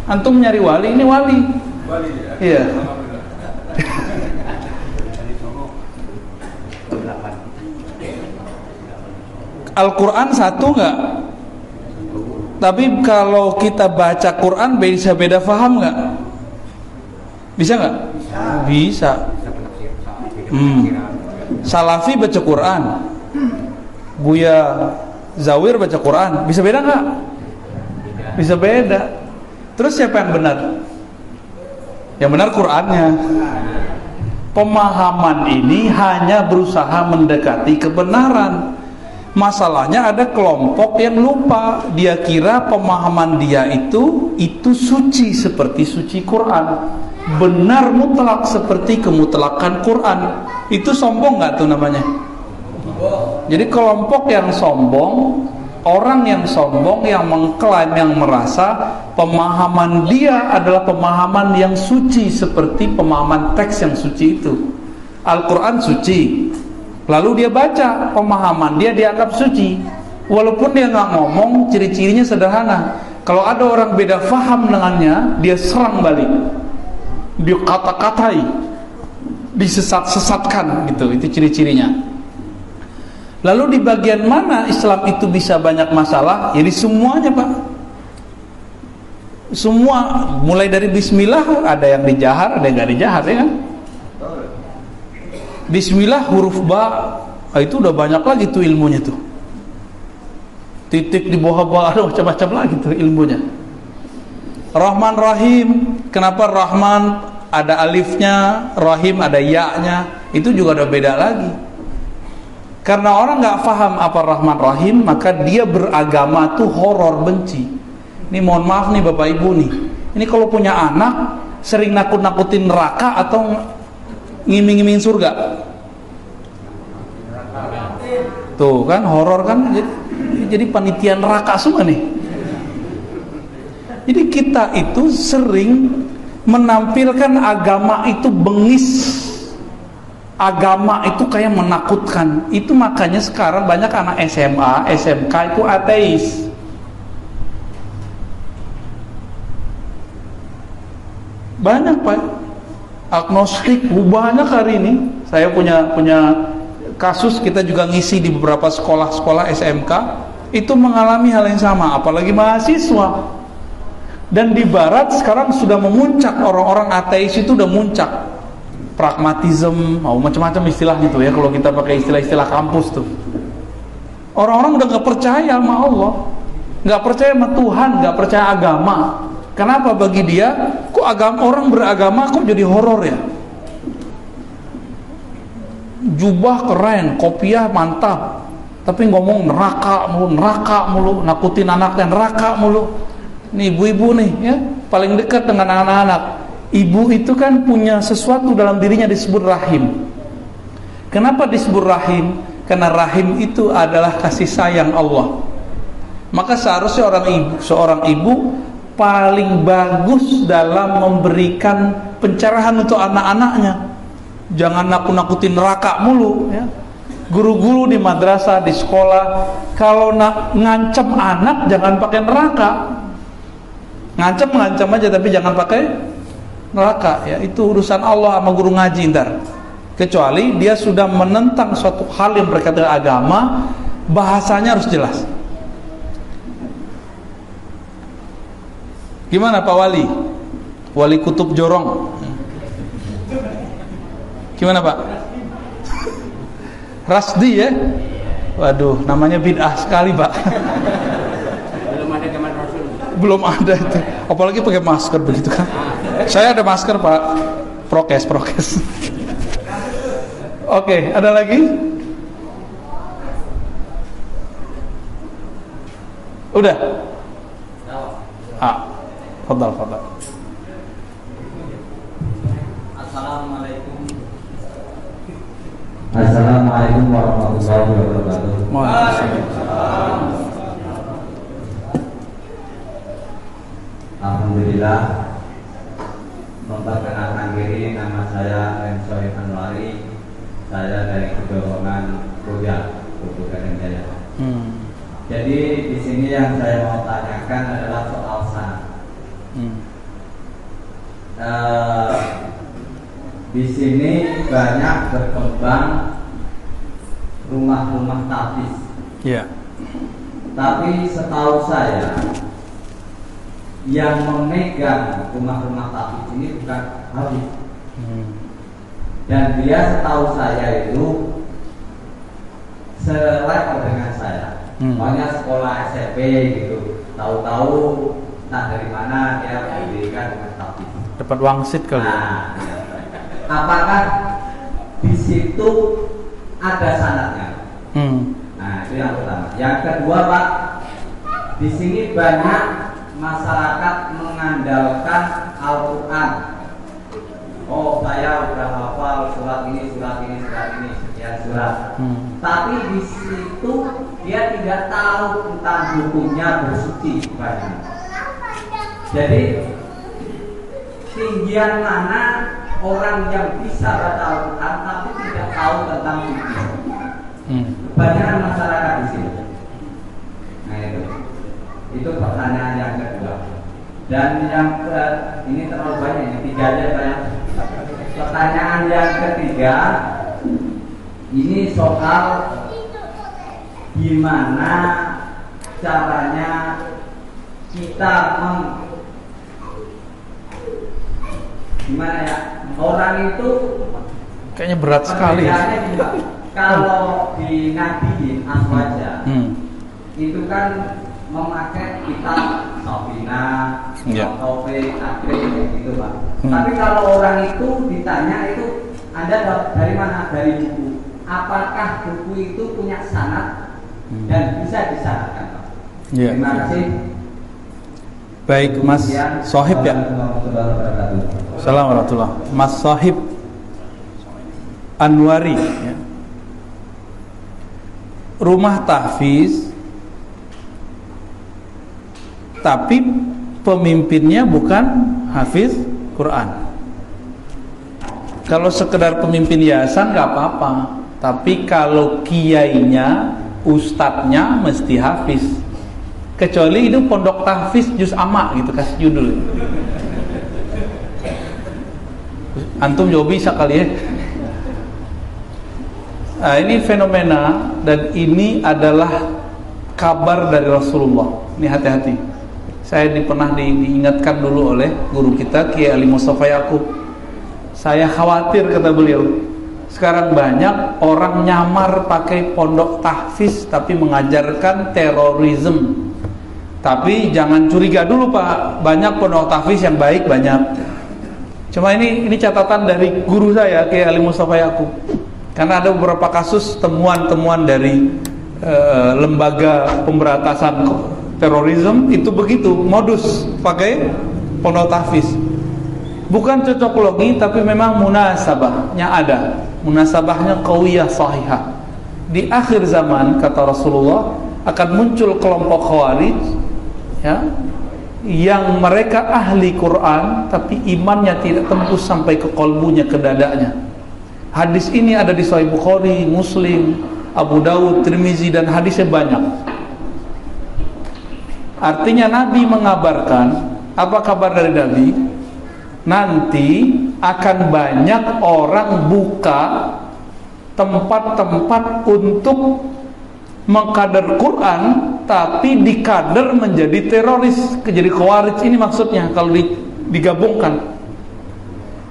Speaker 1: Antum nyari wali, ini wali. Wali ya. Iya. Al-Quran satu nggak? Tapi kalau kita baca Quran bisa beda faham nggak? Bisa nggak? Bisa. Salafi baca Quran, Buya Zawir baca Quran, bisa beda nggak? Bisa beda. Terus siapa yang benar? Yang benar Qurannya. Pemahaman ini hanya berusaha mendekati kebenaran. Masalahnya ada kelompok yang lupa, dia kira pemahaman dia itu suci seperti suci Quran, benar mutlak seperti kemutlakan Quran. Itu sombong nggak tuh namanya? Jadi kelompok yang sombong, orang yang sombong, yang mengklaim, yang merasa pemahaman dia adalah pemahaman yang suci seperti pemahaman teks yang suci itu. Al-Quran suci, lalu dia baca, pemahaman dia dianggap suci, walaupun dia nggak ngomong. Ciri-cirinya sederhana. Kalau ada orang beda faham dengannya, dia serang balik, dia kata-katai, disesat-sesatkan gitu. Itu ciri-cirinya. Lalu di bagian mana Islam itu bisa banyak masalah? Ya di semuanya Pak. Semua mulai dari bismillah, ada yang dijahar, ada yang nggak dijahar, ya kan? Bismillah huruf ba, itu udah banyak lagi tuh ilmunya tuh. Titik di bawah ba, ada macam-macam lagi tuh ilmunya. Rahman Rahim, kenapa Rahman ada alifnya, Rahim ada ya-nya, itu juga ada beda lagi. Karena orang nggak paham apa Rahman Rahim, maka dia beragama tuh horor, benci. Ini mohon maaf nih Bapak Ibu nih, ini kalau punya anak sering nakut-nakutin neraka atau ngiming-ngiming surga? Tuh kan horor kan, jadi panitia neraka semua nih. Jadi kita itu sering menampilkan agama itu bengis, agama itu kayak menakutkan. Itu makanya sekarang banyak anak SMA, SMK itu ateis. Banyak Pak, agnostik banyak hari ini. Saya punya kasus, kita juga ngisi di beberapa sekolah-sekolah SMK, itu mengalami hal yang sama, apalagi mahasiswa. Dan di barat sekarang sudah memuncak, orang-orang ateis itu udah muncak. Pragmatisme, mau macam-macam istilahnya tuh ya, kalau kita pakai istilah-istilah kampus tuh. Orang-orang udah gak percaya sama Allah, gak percaya sama Tuhan, gak percaya agama. Kenapa? Bagi dia, kok orang beragama kok jadi horor ya? Jubah keren, kopiah mantap, tapi ngomong neraka mulu, nakutin anaknya neraka mulu. Nih ibu-ibu nih ya, paling dekat dengan anak-anak. Ibu itu kan punya sesuatu dalam dirinya disebut rahim. Kenapa disebut rahim? Karena rahim itu adalah kasih sayang Allah. Maka seharusnya seorang ibu paling bagus dalam memberikan pencerahan untuk anak-anaknya. Jangan nakut-nakutin neraka mulu ya. Guru-guru di madrasah, di sekolah, kalau ngancam anak jangan pakai neraka. Ngancam aja, tapi jangan pakai neraka ya. Itu urusan Allah sama guru ngaji ntar. Kecuali dia sudah menentang suatu hal yang berkaitan dengan agama, bahasanya harus jelas. Gimana Pak Wali? Wali Kutub Jorong. Gimana Pak? Rasdi ya? Waduh, namanya bid'ah sekali Pak.
Speaker 2: Belum ada zaman Rasul.
Speaker 1: Belum ada itu. Apalagi pakai masker begitu kan? Saya ada masker Pak. Prokes. Oke, ada lagi? Udah? Fadal.
Speaker 4: Assalamualaikum warahmatullahi wabarakatuh.
Speaker 1: Waalaikumsalam.
Speaker 4: Alhamdulillah. Memperkenalkan diri, nama saya M. Sohib Anwari. Saya dari Kedolongan Rujak, Kabupaten Jaya. Jadi di sini yang saya mau tanyakan adalah soal sana. Di sini banyak berkembang rumah-rumah tapis.
Speaker 1: Ya.
Speaker 4: Tapi setahu saya yang memegang rumah-rumah tapis ini bukan Habib. Dan dia setahu saya itu selevel dengan saya. Banyak sekolah SMP gitu. Tahu-tahu entah dari mana dia mendirikan rumah tapis.
Speaker 1: Dapat wangsit kali.
Speaker 4: Nah, apakah di situ ada sanadnya? Nah, itu yang pertama. Yang kedua, Pak, di sini banyak masyarakat mengandalkan Al-Quran. Oh, saya udah hafal surat ini, sekian surat. Tapi di situ dia tidak tahu tentang hukumnya bersuci banyak. Jadi tinggian mana orang yang bisa baca Al-Quran tapi tidak tahu tentang fikih? Kebanyakan masyarakat di sini. Nah itu pertanyaan yang kedua. Dan yang ini terlalu banyak, ini 3 aja saya. Pertanyaan yang ketiga, ini soal gimana caranya kita gimana ya, orang itu
Speaker 1: kayaknya berat sekali.
Speaker 4: Juga, kalau di Nabi Aswaja itu kan memakai kitab Sofina, Taufik, Akhir gitu Pak. Tapi kalau orang itu ditanya itu Anda dari mana? Dari buku. Apakah buku itu punya sanad dan bisa disahkan Pak? Terima kasih.
Speaker 1: Baik Mas Sohib ya. Assalamualaikum warahmatullahi. Mas Sohib Anwari ya. Rumah tahfiz tapi pemimpinnya bukan hafiz Quran. Kalau sekedar pemimpin yayasan nggak apa-apa, tapi kalau kiainya, ustadznya mesti hafiz. Kecuali itu pondok tahfiz juz amma gitu, kasih judul. Antum juga bisa kali ya. Nah, ini fenomena dan ini adalah kabar dari Rasulullah. Ini hati-hati. Saya pernah diingatkan dulu oleh guru kita Kiai Ali Mustafa Yaqub. Saya khawatir, kata beliau, sekarang banyak orang nyamar pakai pondok tahfiz tapi mengajarkan terorisme. Tapi jangan curiga dulu Pak, banyak pondok tahfiz yang baik banyak. Cuma ini catatan dari guru saya Kiai Ali Mustafa Yaqub. Karena ada beberapa kasus temuan-temuan dari lembaga pemberantasan terorisme itu begitu, modus pakai pondok tahfiz. Bukan cocok logi, tapi memang munasabahnya ada. Munasabahnya qawiyah sahihah. Di akhir zaman kata Rasulullah akan muncul kelompok khawarij ya, yang mereka ahli Quran tapi imannya tidak tembus sampai ke kolbunya, ke dadanya. Hadis ini ada di Sahih Bukhari, Muslim, Abu Dawud, Tirmizi, dan hadisnya banyak. Artinya Nabi mengabarkan, apa kabar dari Nabi? Nanti akan banyak orang buka tempat-tempat untuk mengkader Quran, tapi dikader menjadi teroris, jadi khawarij. Ini maksudnya kalau digabungkan.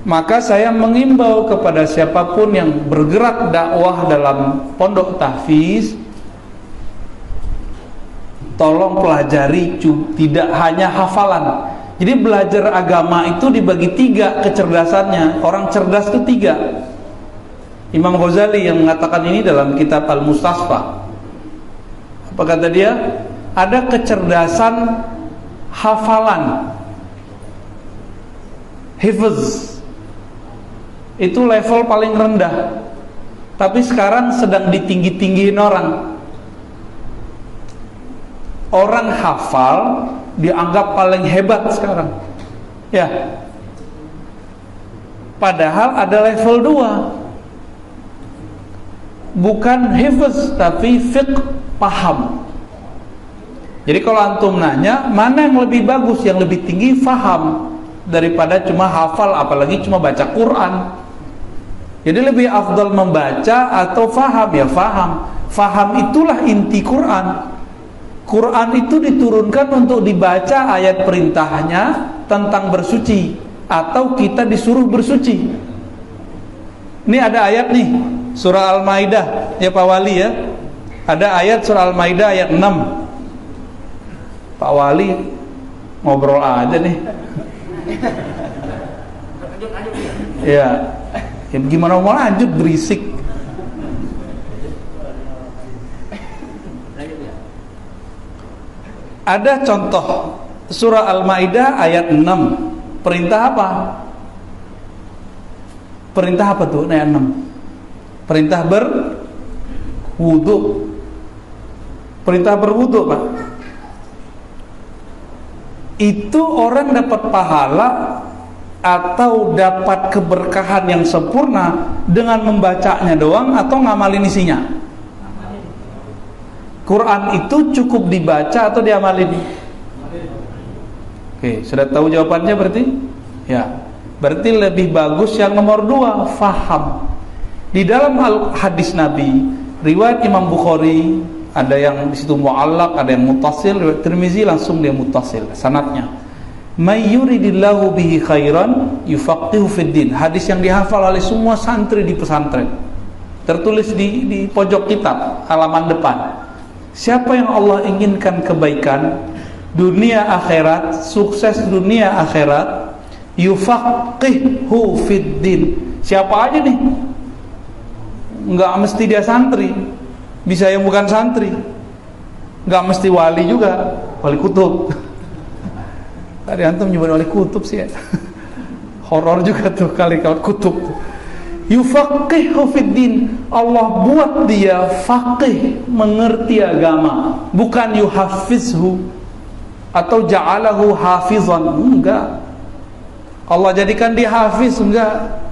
Speaker 1: Maka saya mengimbau kepada siapapun yang bergerak dakwah dalam pondok tahfiz, tolong pelajari tidak hanya hafalan. Jadi belajar agama itu dibagi 3 kecerdasannya. Orang cerdas itu 3. Imam Ghazali yang mengatakan ini dalam kitab Al-Mustasfa. Apa kata dia? Ada kecerdasan hafalan, hifz. Itu level paling rendah, tapi sekarang sedang ditinggi-tinggiin orang. Orang hafal dianggap paling hebat sekarang ya. Padahal ada level 2, bukan hifz tapi fiqh, paham. Jadi kalau antum nanya mana yang lebih bagus, yang lebih tinggi faham daripada cuma hafal, apalagi cuma baca Quran. Jadi lebih afdal membaca atau faham? Ya faham. Faham itulah inti Quran. Quran itu diturunkan untuk dibaca ayat perintahnya tentang bersuci, atau kita disuruh bersuci. Ini ada ayat nih, surah Al-Maidah ya Pak Wali ya. Ada ayat surah Al-Maidah ayat 6. Pak Wali ngobrol aja nih. Ya. Ya gimana mau lanjut, berisik. Ada contoh surah Al-Maidah ayat 6. Perintah apa? Perintah apa tuh ayat 6? Perintah berwudu. Perintah berwudu Pak. Itu orang dapat pahala atau dapat keberkahan yang sempurna dengan membacanya doang atau ngamalin isinya? Quran itu cukup dibaca atau diamalin? Oke, sudah tahu jawabannya berarti? Ya, berarti lebih bagus yang nomor 2, faham. Di dalam hadis Nabi, riwayat Imam Bukhari, ada yang di situ mu'allaq, ada yang muttasil, riwayat Tirmizi langsung dia muttasil sanadnya. may yuridillahu bihi khairan yufaqihu fid din. Hadis yang dihafal oleh semua santri di pesantren. Tertulis di pojok kitab halaman depan. Siapa yang Allah inginkan kebaikan dunia akhirat, sukses dunia akhirat, yufaqihu fid din. Siapa aja nih? Enggak mesti dia santri, bisa yang bukan santri. Enggak mesti wali juga, wali kutub. Tadi antum nyebut wali kutub sih ya. Horor juga tuh kali kutub. Yufaqihu fid din. Allah buat dia faqih, mengerti agama, bukan yuhafizhu atau ja'alahu hafizan. Enggak. Allah jadikan dia hafiz, enggak.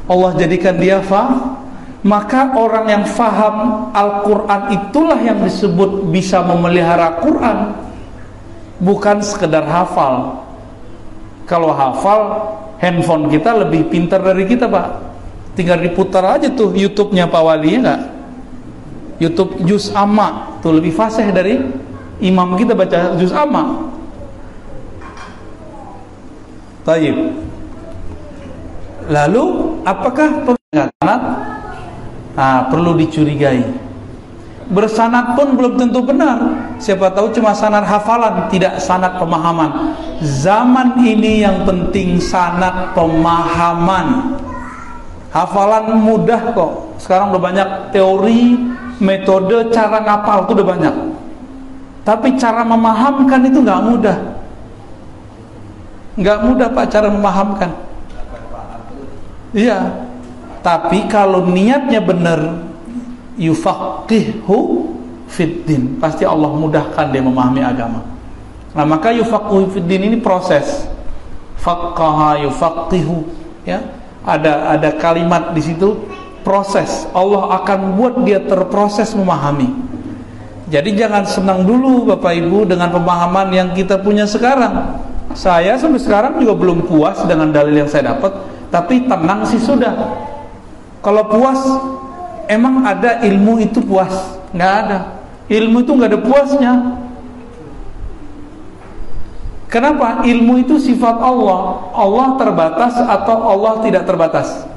Speaker 1: Allah jadikan dia Maka orang yang faham Al-Quran itulah yang disebut bisa memelihara Quran, bukan sekedar hafal. Kalau hafal, handphone kita lebih pintar dari kita, Pak. Tinggal diputar aja tuh YouTube-nya Pak Wali, ya enggak? YouTube Juz Amma tuh lebih fasih dari imam kita baca Juz Amma. Taib. Lalu apakah sanad? Perlu dicurigai. Bersanad pun belum tentu benar. Siapa tahu cuma sanad hafalan, tidak sanad pemahaman. Zaman ini yang penting sanad pemahaman. Hafalan mudah kok. Sekarang udah banyak teori, metode, cara ngapal itu udah banyak. Tapi cara memahamkan itu nggak mudah. Nggak mudah Pak cara memahamkan. Iya. Tapi kalau niatnya benar, yufaqihu fiddin, pasti Allah mudahkan dia memahami agama. Nah, maka yufaqihu fiddin ini proses. Faqqaha yufaqihu, ya. Ada kalimat di situ, proses. Allah akan buat dia terproses memahami. Jadi jangan senang dulu Bapak Ibu dengan pemahaman yang kita punya sekarang. Saya sampai sekarang juga belum puas dengan dalil yang saya dapat, tapi tenang sih sudah. Kalau puas, emang ada ilmu itu puas? Nggak ada. Ilmu itu nggak ada puasnya. Kenapa? Ilmu itu sifat Allah. Allah terbatas atau Allah tidak terbatas?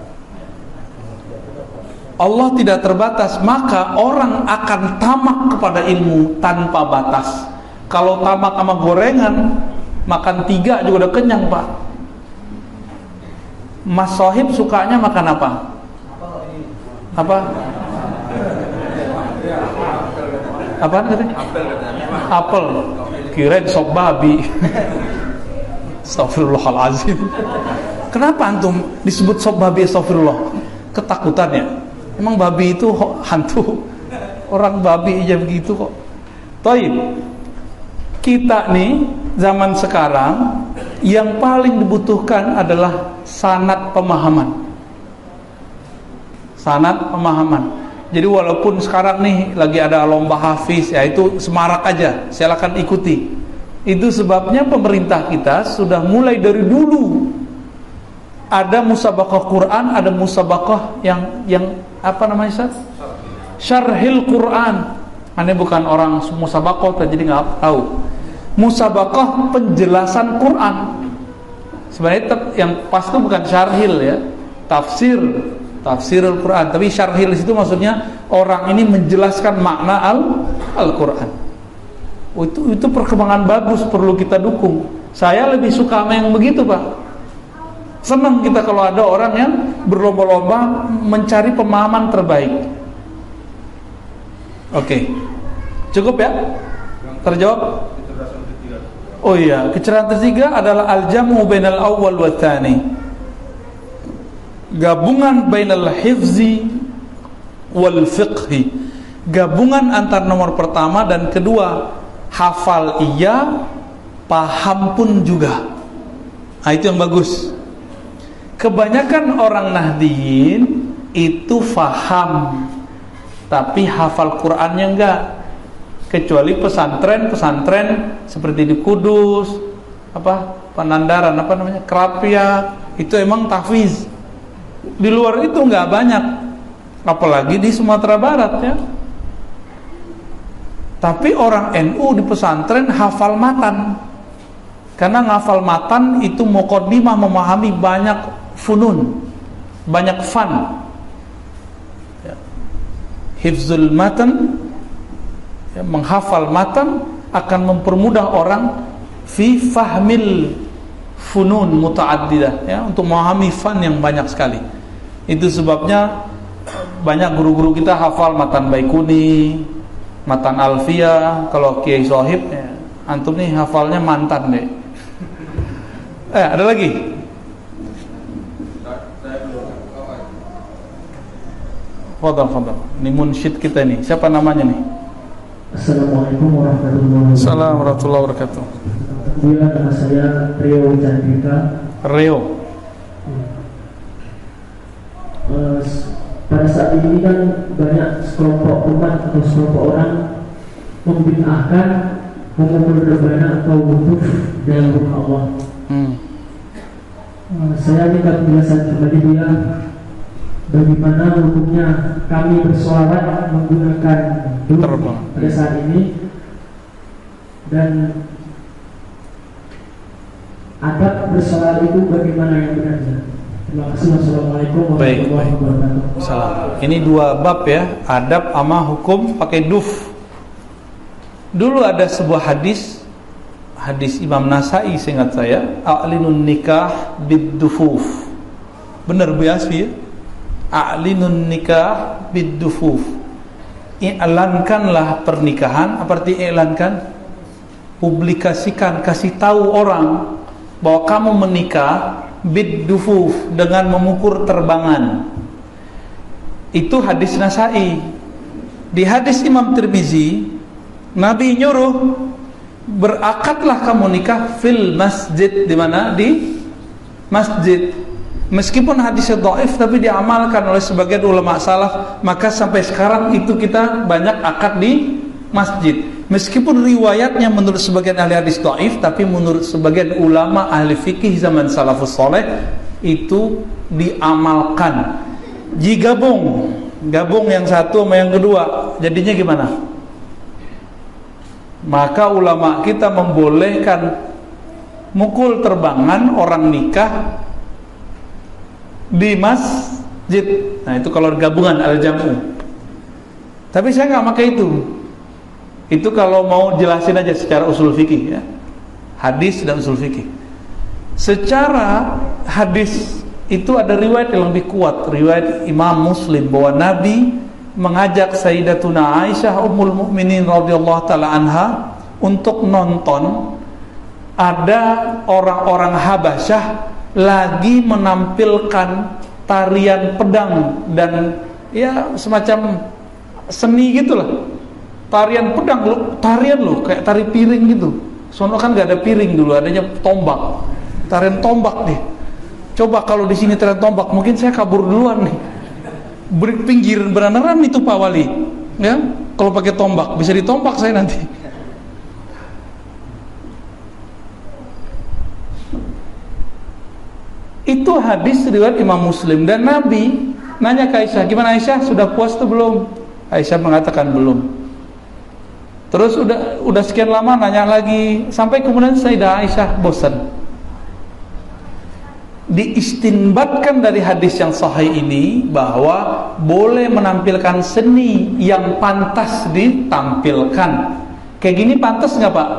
Speaker 1: Allah tidak terbatas, maka orang akan tamak kepada ilmu tanpa batas. Kalau tamak sama gorengan, makan 3 juga udah kenyang, Pak. Mas Sohib sukanya makan apa? Apa katanya? Apel. Kirain sop babi. Astagfirullahaladzim. Kenapa antum disebut sop babi? Astagfirullah. Ketakutan ya? Emang babi itu hantu? Orang babi aja begitu kok. Taib. Kita nih zaman sekarang yang paling dibutuhkan adalah sanad pemahaman. Sanad pemahaman. Jadi walaupun sekarang nih lagi ada lomba hafiz, ya itu semarak aja, silakan ikuti. Itu sebabnya pemerintah kita sudah mulai dari dulu ada musabaqah Quran, ada musabaqah yang apa namanya Ustaz? Syarhil Quran. Aneh bukan orang musabaqah, jadi nggak tahu. Musabaqah penjelasan Quran. Sebenarnya yang pas itu bukan syarhil ya, tafsir Al-Quran, tapi syarhil itu maksudnya orang ini menjelaskan makna Al-Quran. Itu perkembangan bagus, perlu kita dukung. Saya lebih suka sama yang begitu, Pak. Senang kita kalau ada orang yang berlomba-lomba mencari pemahaman terbaik. Oke. Cukup ya? Terjawab? Oh iya, kecerahan ketiga adalah al-jamu bainal awwal wa tsani. Gabungan bainal hifzi wal fiqhi. Gabungan antar nomor pertama dan kedua. Hafal iya, paham pun juga. Nah, itu yang bagus. Kebanyakan orang Nahdiyin itu faham, tapi hafal Qur'annya enggak. Kecuali pesantren seperti di Kudus, Panandaran, Krapia, itu emang tahfiz. Di luar itu nggak banyak, apalagi di Sumatera Barat ya. Tapi orang NU di pesantren hafal matan, Karena ngafal matan itu muqaddimah memahami banyak funun, banyak fan. Ya. Hifzul matan, ya, menghafal matan akan mempermudah orang fi fahmil funun muta'addidah, ya, untuk memahami fan yang banyak sekali. Itu sebabnya banyak guru-guru kita hafal matan Baikuni, matan Alfiyah. Kalau Kiai Sohib, ya, antum nih hafalnya mantan deh. Ada lagi? Fadal. Ini munsyid kita nih. Siapa namanya nih?
Speaker 5: Assalamualaikum warahmatullahi wabarakatuh.
Speaker 1: Assalamualaikum warahmatullahi wabarakatuh.
Speaker 5: Dia nama saya Rio Candika.
Speaker 1: Rio.
Speaker 5: Pada saat ini kan banyak sekelompok umat atau sekelompok orang membid'ahkan memukul rebana atau wukuf dalam rumah Allah. Saya minta penjelasan kepada dia bagaimana hukumnya kami bersolawat menggunakan drum pada saat ini, dan adab bersolawat itu bagaimana yang benarnya. Terima kasih. Wassalamualaikum warahmatullahi wabarakatuh.
Speaker 1: Salam. Ini dua bab ya, adab sama hukum pakai duf. Dulu ada sebuah hadis Imam Nasai seingat saya, a'linun nikah bid-dufuf. Benar Bu Yasfi ya? A'linun nikah bid-dufuf. I'lankanlah pernikahan. Apa arti i'lankan? Publikasikan, kasih tahu orang bahwa kamu menikah bid-dufuf, dengan memukul terbangan. Itu hadis Nasai. Di hadis Imam Tirmizi, Nabi nyuruh berakadlah kamu nikah fil masjid. Di mana? Di masjid. Meskipun hadisnya dhaif, tapi diamalkan oleh sebagian ulama salaf, maka sampai sekarang itu kita banyak akad di masjid. Meskipun riwayatnya menurut sebagian ahli hadis dhaif, tapi menurut sebagian ulama ahli fikih zaman salafus saleh itu diamalkan. Jika gabung yang satu sama yang kedua, jadinya gimana? Maka ulama kita membolehkan mukul terbangan orang nikah di masjid. Nah itu kalau gabungan al-jam'u. Tapi saya nggak pakai itu. Itu kalau mau jelasin aja secara usul fikih ya. Hadis dan usul fikih. Secara hadis itu ada riwayat yang lebih kuat, riwayat Imam Muslim, bahwa Nabi mengajak Sayyidatuna Aisyah Ummul Mukminin radhiyallahu taala anha untuk nonton ada orang-orang Habasyah lagi menampilkan tarian pedang dan ya semacam seni gitulah. Tarian pedang kayak tari piring gitu. Soalnya kan nggak ada piring dulu, adanya tombak. Tarian tombak nih. Coba kalau di sini tarian tombak, mungkin saya kabur duluan nih. Pinggir beneran itu Pak Wali ya, kalau pakai tombak bisa ditombak saya nanti. Itu hadis riwayat Imam Muslim. Dan Nabi nanya ke Aisyah, gimana Aisyah, sudah puas tuh belum? Aisyah mengatakan belum. Terus udah sekian lama nanya lagi, sampai kemudian Sayyidah Aisyah bosan. Diistinbatkan dari hadis yang sahih ini bahwa boleh menampilkan seni yang pantas ditampilkan. Kayak gini pantas nggak Pak?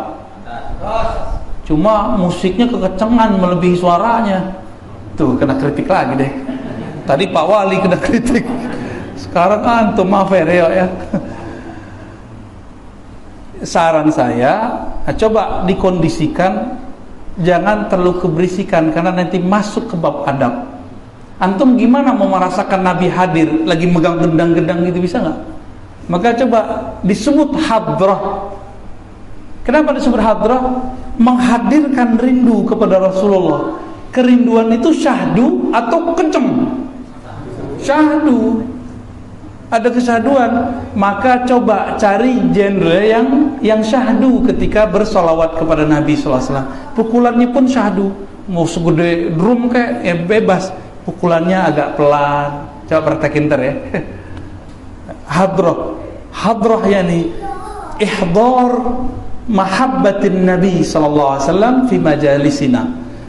Speaker 1: Cuma musiknya kekencengan melebihi suaranya. Tuh kena kritik lagi deh. Tadi Pak Wali kena kritik, sekarang antum maaf ya. Saran saya, coba dikondisikan, jangan terlalu keberisikan karena nanti masuk ke bab adab. Antum gimana mau merasakan Nabi hadir lagi megang gendang-gendang gitu, bisa nggak? Maka coba disebut hadrah. Kenapa disebut hadrah? Menghadirkan rindu kepada Rasulullah. Kerinduan itu syahdu atau kenceng? Syahdu. Ada kesyahduan. Maka coba cari genre yang syahdu ketika bersolawat kepada Nabi SAW. Pukulannya pun syahdu. Mau segede drum kayak ya bebas. Pukulannya agak pelan. Coba praktekin ntar ya. Hadrah. Hadrah yani ihdar mahabbatin Nabi sallallahu alaihi wasallam fi majalisina,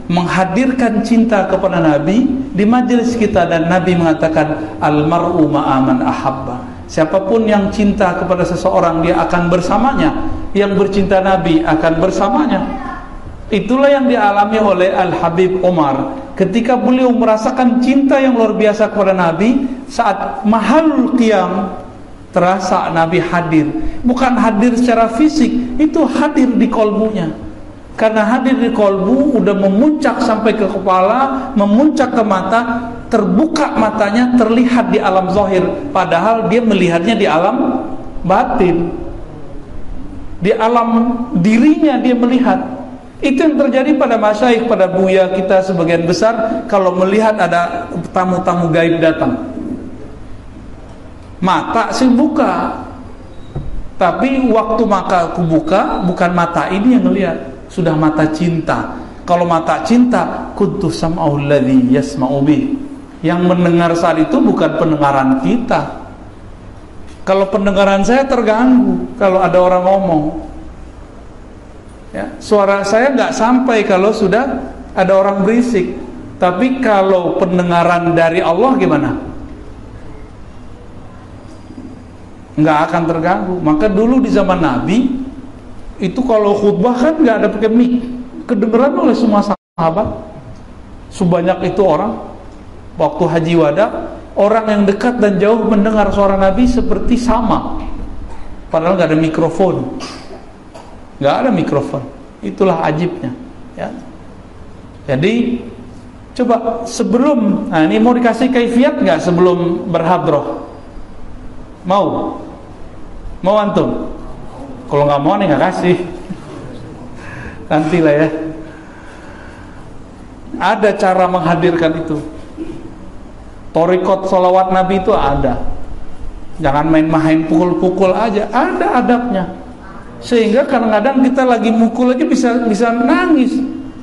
Speaker 1: menghadirkan cinta kepada Nabi di majelis kita. Dan Nabi mengatakan almar'u ma'aman ahabba, siapapun yang cinta kepada seseorang dia akan bersamanya, yang bercinta Nabi akan bersamanya. Itulah yang dialami oleh Al-Habib Umar ketika beliau merasakan cinta yang luar biasa kepada Nabi. Saat mahalul qiyam, terasa Nabi hadir, bukan hadir secara fisik, itu hadir di kolbunya. Karena hadir di kolbu udah memuncak sampai ke kepala, memuncak ke mata, terbuka matanya, terlihat di alam zahir, padahal dia melihatnya di alam batin, di alam dirinya dia melihat. Itu yang terjadi pada masyaikh, pada buya kita sebagian besar. Kalau melihat ada tamu-tamu gaib datang, mata sih buka, tapi waktu mata aku buka, bukan mata ini yang melihat, sudah mata cinta. Kalau mata cinta, kuntu sam'ahu alladhi yasma'u bih, yang mendengar saat itu bukan pendengaran kita. Kalau pendengaran saya terganggu kalau ada orang ngomong, ya, suara saya nggak sampai kalau sudah ada orang berisik. Tapi kalau pendengaran dari Allah gimana? Nggak akan terganggu. Maka dulu di zaman Nabi itu kalau khutbah kan nggak ada pakai mic, kedengeran oleh semua sahabat. Sebanyak itu orang. Waktu haji wada, orang yang dekat dan jauh mendengar suara Nabi seperti sama, padahal nggak ada mikrofon. Nggak ada mikrofon. Itulah ajibnya, ya. Jadi coba sebelum, nah ini mau dikasih kaifiat nggak sebelum berhadroh? Mau antum? Kalau nggak mau nih nggak kasih. Nantilah ya. Ada cara menghadirkan itu. Thariqat sholawat Nabi itu ada. Jangan main-main pukul-pukul aja. Ada adabnya. Sehingga kadang-kadang kita lagi mukul aja bisa nangis,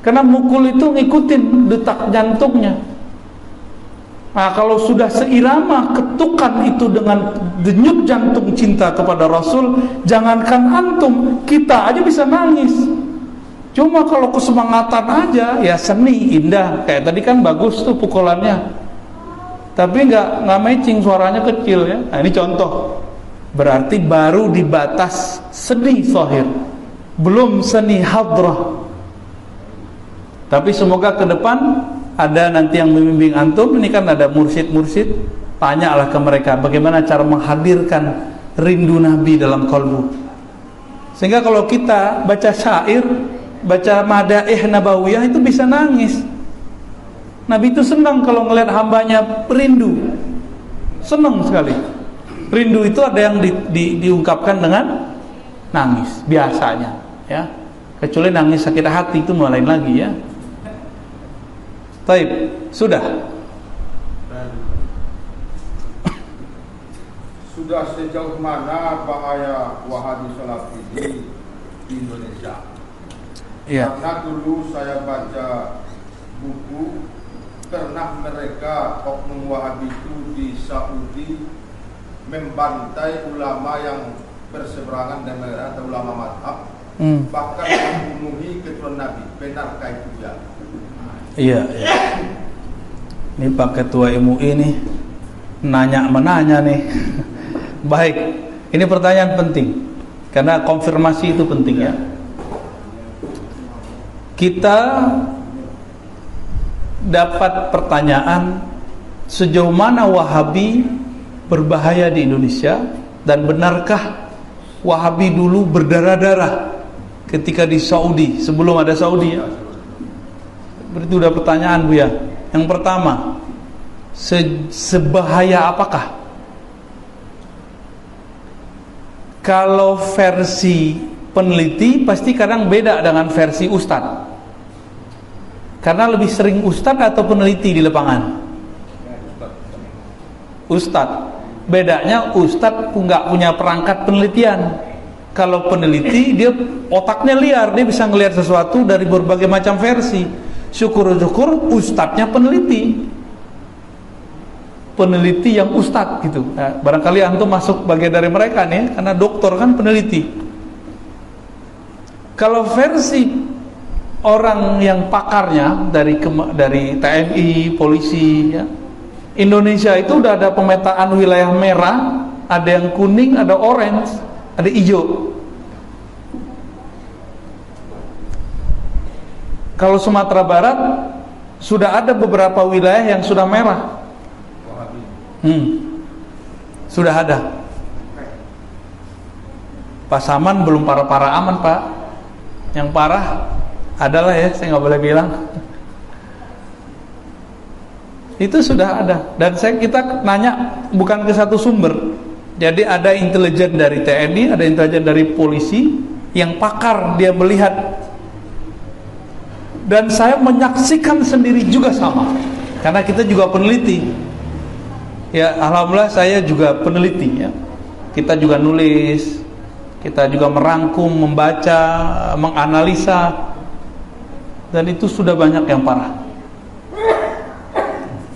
Speaker 1: karena mukul itu ngikutin detak jantungnya. Nah, kalau sudah seirama ketukan itu dengan denyut jantung cinta kepada Rasul, jangankan antum, kita aja bisa nangis. Cuma kalau kesemangatan aja, ya seni, indah. Kayak tadi kan bagus tuh pukulannya, tapi nggak matching, suaranya kecil ya. Nah, ini contoh. Berarti baru di batas seni zahir, belum seni hadrah. Tapi semoga ke depan ada nanti yang membimbing antum. Ini kan ada mursyid-mursyid, tanyalah ke mereka bagaimana cara menghadirkan rindu Nabi dalam kalbu. Sehingga kalau kita baca syair, baca madaih nabawiyah itu bisa nangis. Nabi itu senang kalau ngelihat hambanya rindu, senang sekali. Rindu itu ada yang diungkapkan dengan nangis biasanya, ya. Kecuali nangis sakit hati itu lain lagi, ya. Taib, sudah.
Speaker 6: Sudah sejauh mana bahaya Wahabi Salafi di Indonesia?
Speaker 1: Iya.
Speaker 6: Karena dulu saya baca buku, pernah mereka oknum Wahabi itu di Saudi membantai ulama yang berseberangan dengan atau ulama madhab, bahkan membunuhi keturunan Nabi. Benarkah itu ya?
Speaker 1: Iya. Ini Pak Ketua MUI nih menanya nih. Baik, ini pertanyaan penting karena konfirmasi itu penting, ya. Kita dapat pertanyaan sejauh mana Wahabi berbahaya di Indonesia, dan benarkah Wahabi dulu berdarah-darah ketika di Saudi, sebelum ada Saudi, ya? Berarti udah pertanyaan, Bu, ya. Yang pertama, sebahaya apakah? Kalau versi peneliti pasti kadang beda dengan versi ustadz, karena lebih sering ustadz atau peneliti di lapangan? Ustadz. Bedanya ustadz nggak punya perangkat penelitian. Kalau peneliti dia otaknya liar, dia bisa ngelihat sesuatu dari berbagai macam versi. Syukur-syukur ustadznya peneliti yang ustadz gitu. Nah, barangkali antum masuk bagian dari mereka nih, karena doktor kan peneliti. Kalau versi orang yang pakarnya dari TNI, polisi, ya, Indonesia itu udah ada pemetaan wilayah merah, ada yang kuning, ada orange, ada hijau. Kalau Sumatera Barat sudah ada beberapa wilayah yang sudah merah. Sudah ada. Pasaman belum parah-parah aman, Pak. Yang parah adalah, ya, saya nggak boleh bilang. Itu sudah ada. Dan kita nanya bukan ke satu sumber. Jadi ada intelijen dari TNI, ada intelijen dari polisi yang pakar, dia melihat. Dan saya menyaksikan sendiri juga sama. Karena kita juga peneliti. Ya, alhamdulillah saya juga peneliti, ya. Kita juga nulis, kita juga merangkum, membaca, menganalisa. Dan itu sudah banyak yang parah.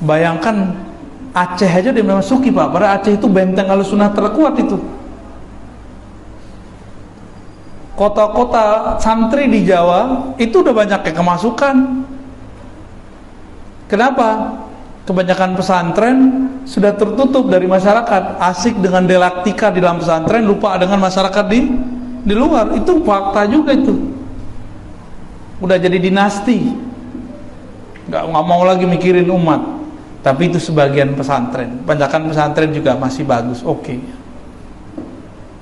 Speaker 1: Bayangkan Aceh aja dia memasuki, Pak. Padahal Aceh itu benteng Ahlussunnah terkuat itu. Kota-kota santri di Jawa itu udah banyak yang kemasukan. Kenapa? Kebanyakan pesantren sudah tertutup dari masyarakat, asik dengan delaktika di dalam pesantren, lupa dengan masyarakat di luar. Itu fakta juga itu. Udah jadi dinasti, nggak mau lagi mikirin umat. Tapi itu sebagian pesantren. Kebanyakan pesantren juga masih bagus, oke.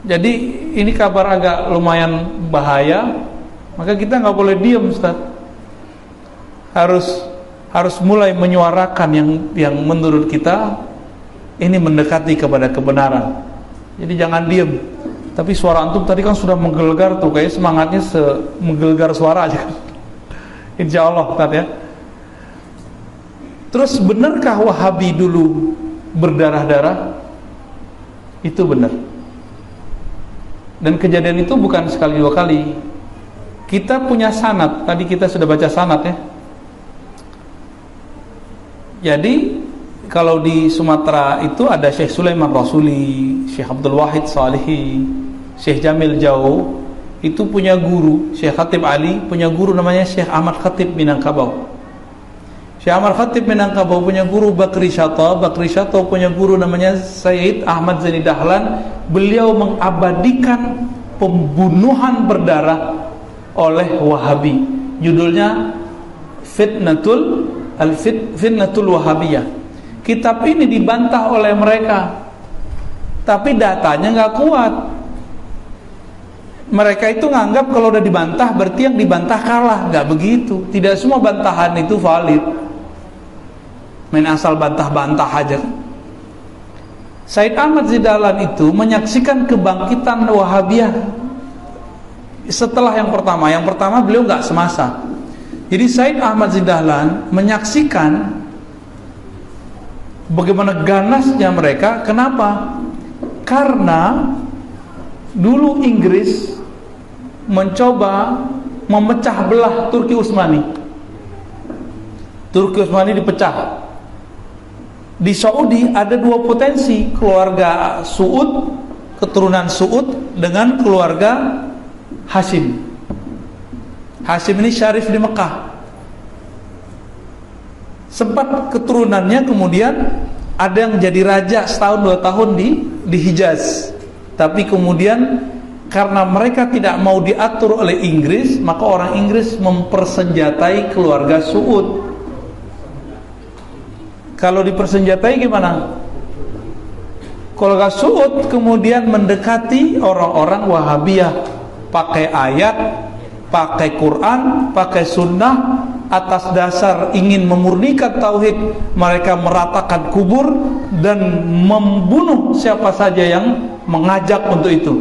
Speaker 1: Jadi ini kabar agak lumayan bahaya. Maka kita nggak boleh diam, Ustaz. Harus mulai menyuarakan yang menurut kita ini mendekati kepada kebenaran. Jadi jangan diam. Tapi suara antum tadi kan sudah menggelegar tuh, kayak semangatnya menggelegar suara aja. Insya Allah, Ustaz, ya. Terus benarkah Wahabi dulu berdarah-darah? Itu benar. Dan kejadian itu bukan sekali dua kali. Kita punya sanad. Tadi kita sudah baca sanad, ya. Jadi kalau di Sumatera itu ada Syekh Sulaiman Rasuli, Syekh Abdul Wahid Salihi, Syekh Jamil Jauh. Itu punya guru, Syekh Khatib Ali punya guru namanya Syekh Ahmad Khatib Minangkabau. Syekh Ahmad Khatib Minangkabau punya guru Bakri Syato punya guru namanya Sayyid Ahmad Zaini Dahlan. Beliau mengabadikan pembunuhan berdarah oleh Wahabi. Judulnya Fitnatul Wahabiyah. Kitab ini dibantah oleh mereka, tapi datanya nggak kuat. Mereka itu nganggap kalau udah dibantah berarti yang dibantah kalah. Nggak begitu. Tidak semua bantahan itu valid. Main asal bantah-bantah aja. Said Ahmad Zidahlan itu menyaksikan kebangkitan Wahabiyah setelah yang pertama. Yang pertama beliau nggak semasa. Jadi Said Ahmad Zidahlan menyaksikan bagaimana ganasnya mereka. Kenapa? Karena dulu Inggris mencoba memecah belah Turki Utsmani. Turki Utsmani dipecah. Di Saudi ada dua potensi, keluarga Suud, keturunan Suud dengan keluarga Hashim. Hashim ini syarif di Mekah. Sempat keturunannya kemudian ada yang jadi raja setahun 2 tahun di Hijaz. Tapi kemudian karena mereka tidak mau diatur oleh Inggris, maka orang Inggris mempersenjatai keluarga Suud. Kalau dipersenjatai gimana? Keluarga Suud kemudian mendekati orang-orang Wahabiyah, pakai ayat, pakai Quran, pakai sunnah, atas dasar ingin memurnikan tauhid. Mereka meratakan kubur dan membunuh siapa saja yang mengajak untuk itu.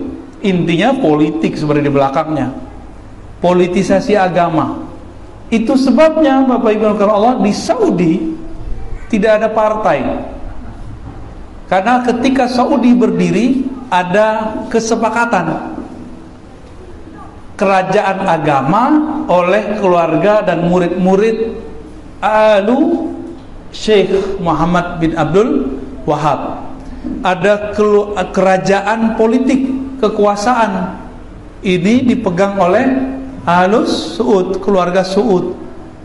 Speaker 1: Intinya politik seperti di belakangnya, politisasi agama. Itu sebabnya Bapak Ibu Allah, di Saudi tidak ada partai. Karena ketika Saudi berdiri ada kesepakatan kerajaan agama oleh keluarga dan murid-murid Alu Syekh Muhammad bin Abdul Wahab. Ada kerajaan politik, kekuasaan ini dipegang oleh Ahlus Suud, keluarga Suud.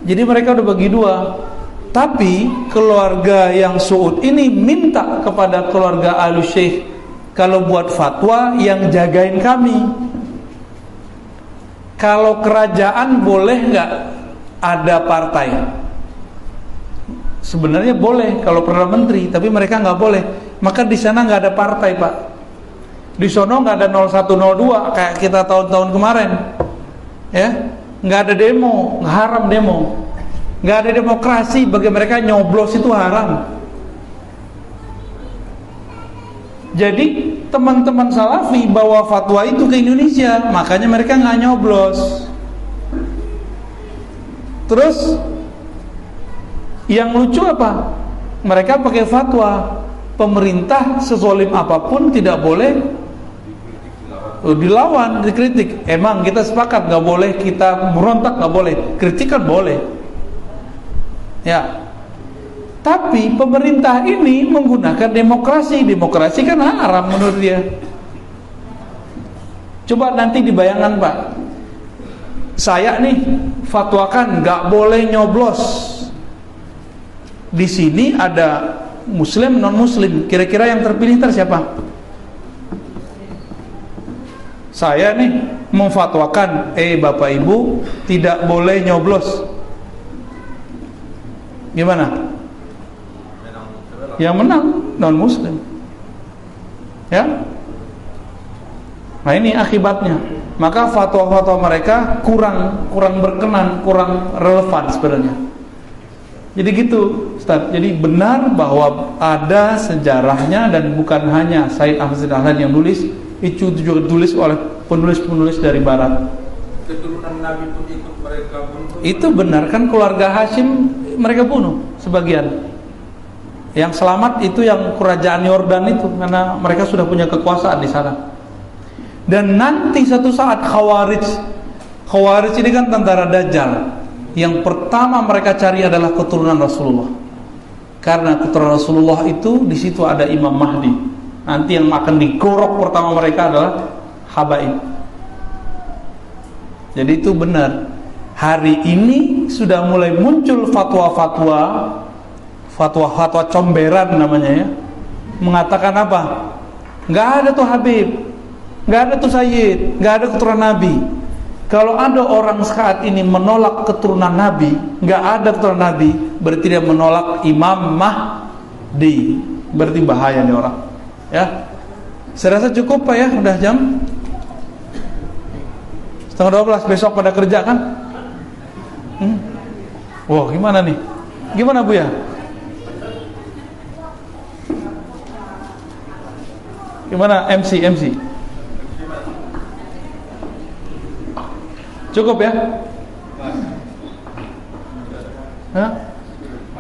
Speaker 1: Jadi mereka udah bagi dua. Tapi keluarga yang Suud ini minta kepada keluarga Ahlus Syekh, kalau buat fatwa yang jagain kami. Kalau kerajaan boleh nggak ada partai? Sebenarnya boleh kalau Perdana Menteri, tapi mereka nggak boleh. Maka di sana nggak ada partai, Pak. Di sono nggak ada 0102 kayak kita tahun-tahun kemarin, ya. Nggak ada demo, nggak haram demo. Nggak ada demokrasi, bagi mereka nyoblos itu haram. Jadi teman-teman Salafi bawa fatwa itu ke Indonesia, makanya mereka nggak nyoblos. Terus yang lucu apa? Mereka pakai fatwa pemerintah sezolim apapun tidak boleh dilawan, dikritik. Emang kita sepakat nggak boleh kita merontak, nggak boleh, kritikan boleh. Ya. Tapi pemerintah ini menggunakan demokrasi. Demokrasi kan haram menurut dia. Coba nanti dibayangkan, Pak. Saya nih fatwakan nggak boleh nyoblos. Di sini ada Muslim, non Muslim. Kira-kira yang terpilih siapa? Saya nih memfatwakan, Bapak Ibu tidak boleh nyoblos. Gimana? Yang menang non Muslim, ya. Nah ini akibatnya. Maka fatwa-fatwa mereka kurang berkenan, kurang relevan sebenarnya. Jadi gitu, Ustaz. Jadi benar bahwa ada sejarahnya dan bukan hanya Said Ahmad Dahlan yang nulis, itu juga ditulis oleh penulis-penulis dari Barat.
Speaker 6: Keturunan Nabi pun ikut mereka bunuh.
Speaker 1: Itu benar kan, keluarga Hashim mereka bunuh sebagian. Yang selamat itu yang kerajaan Yordan itu, karena mereka sudah punya kekuasaan di sana. Dan nanti satu saat Khawarij ini kan tentara Dajjal. Yang pertama mereka cari adalah keturunan Rasulullah. Karena keturunan Rasulullah itu di situ ada Imam Mahdi. Nanti yang akan digorok pertama mereka adalah Habaib. Jadi itu benar. Hari ini sudah mulai muncul fatwa-fatwa comberan namanya, ya. Mengatakan apa? Nggak ada tuh Habib, nggak ada tuh Sayyid, nggak ada keturunan Nabi. Kalau ada orang saat ini menolak keturunan Nabi, nggak ada keturunan Nabi, berarti dia menolak Imam Mahdi. Berarti bahaya nih orang, ya. Saya rasa cukup, Pak, ya. Udah jam 11:30, besok pada kerja kan? Wah, gimana nih? Gimana, Bu, ya? Gimana MC? Cukup ya? Hah?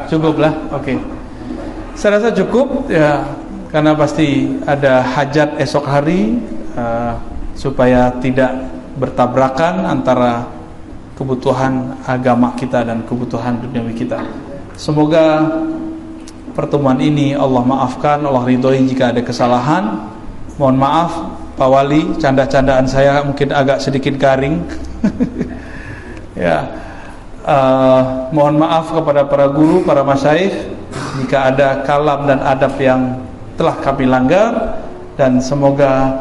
Speaker 1: Cukup lah, oke. Saya rasa cukup ya, karena pasti ada hajat esok hari, supaya tidak bertabrakan antara kebutuhan agama kita dan kebutuhan duniawi kita. Semoga pertemuan ini Allah maafkan, Allah ridhoi jika ada kesalahan. Mohon maaf Pak Wali, canda-candaan saya mungkin agak sedikit garing. Ya, mohon maaf kepada para guru, para masyayikh jika ada kalam dan adab yang telah kami langgar, dan semoga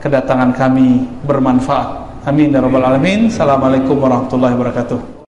Speaker 1: kedatangan kami bermanfaat. Amin ya rabbal alamin. Assalamualaikum warahmatullahi wabarakatuh.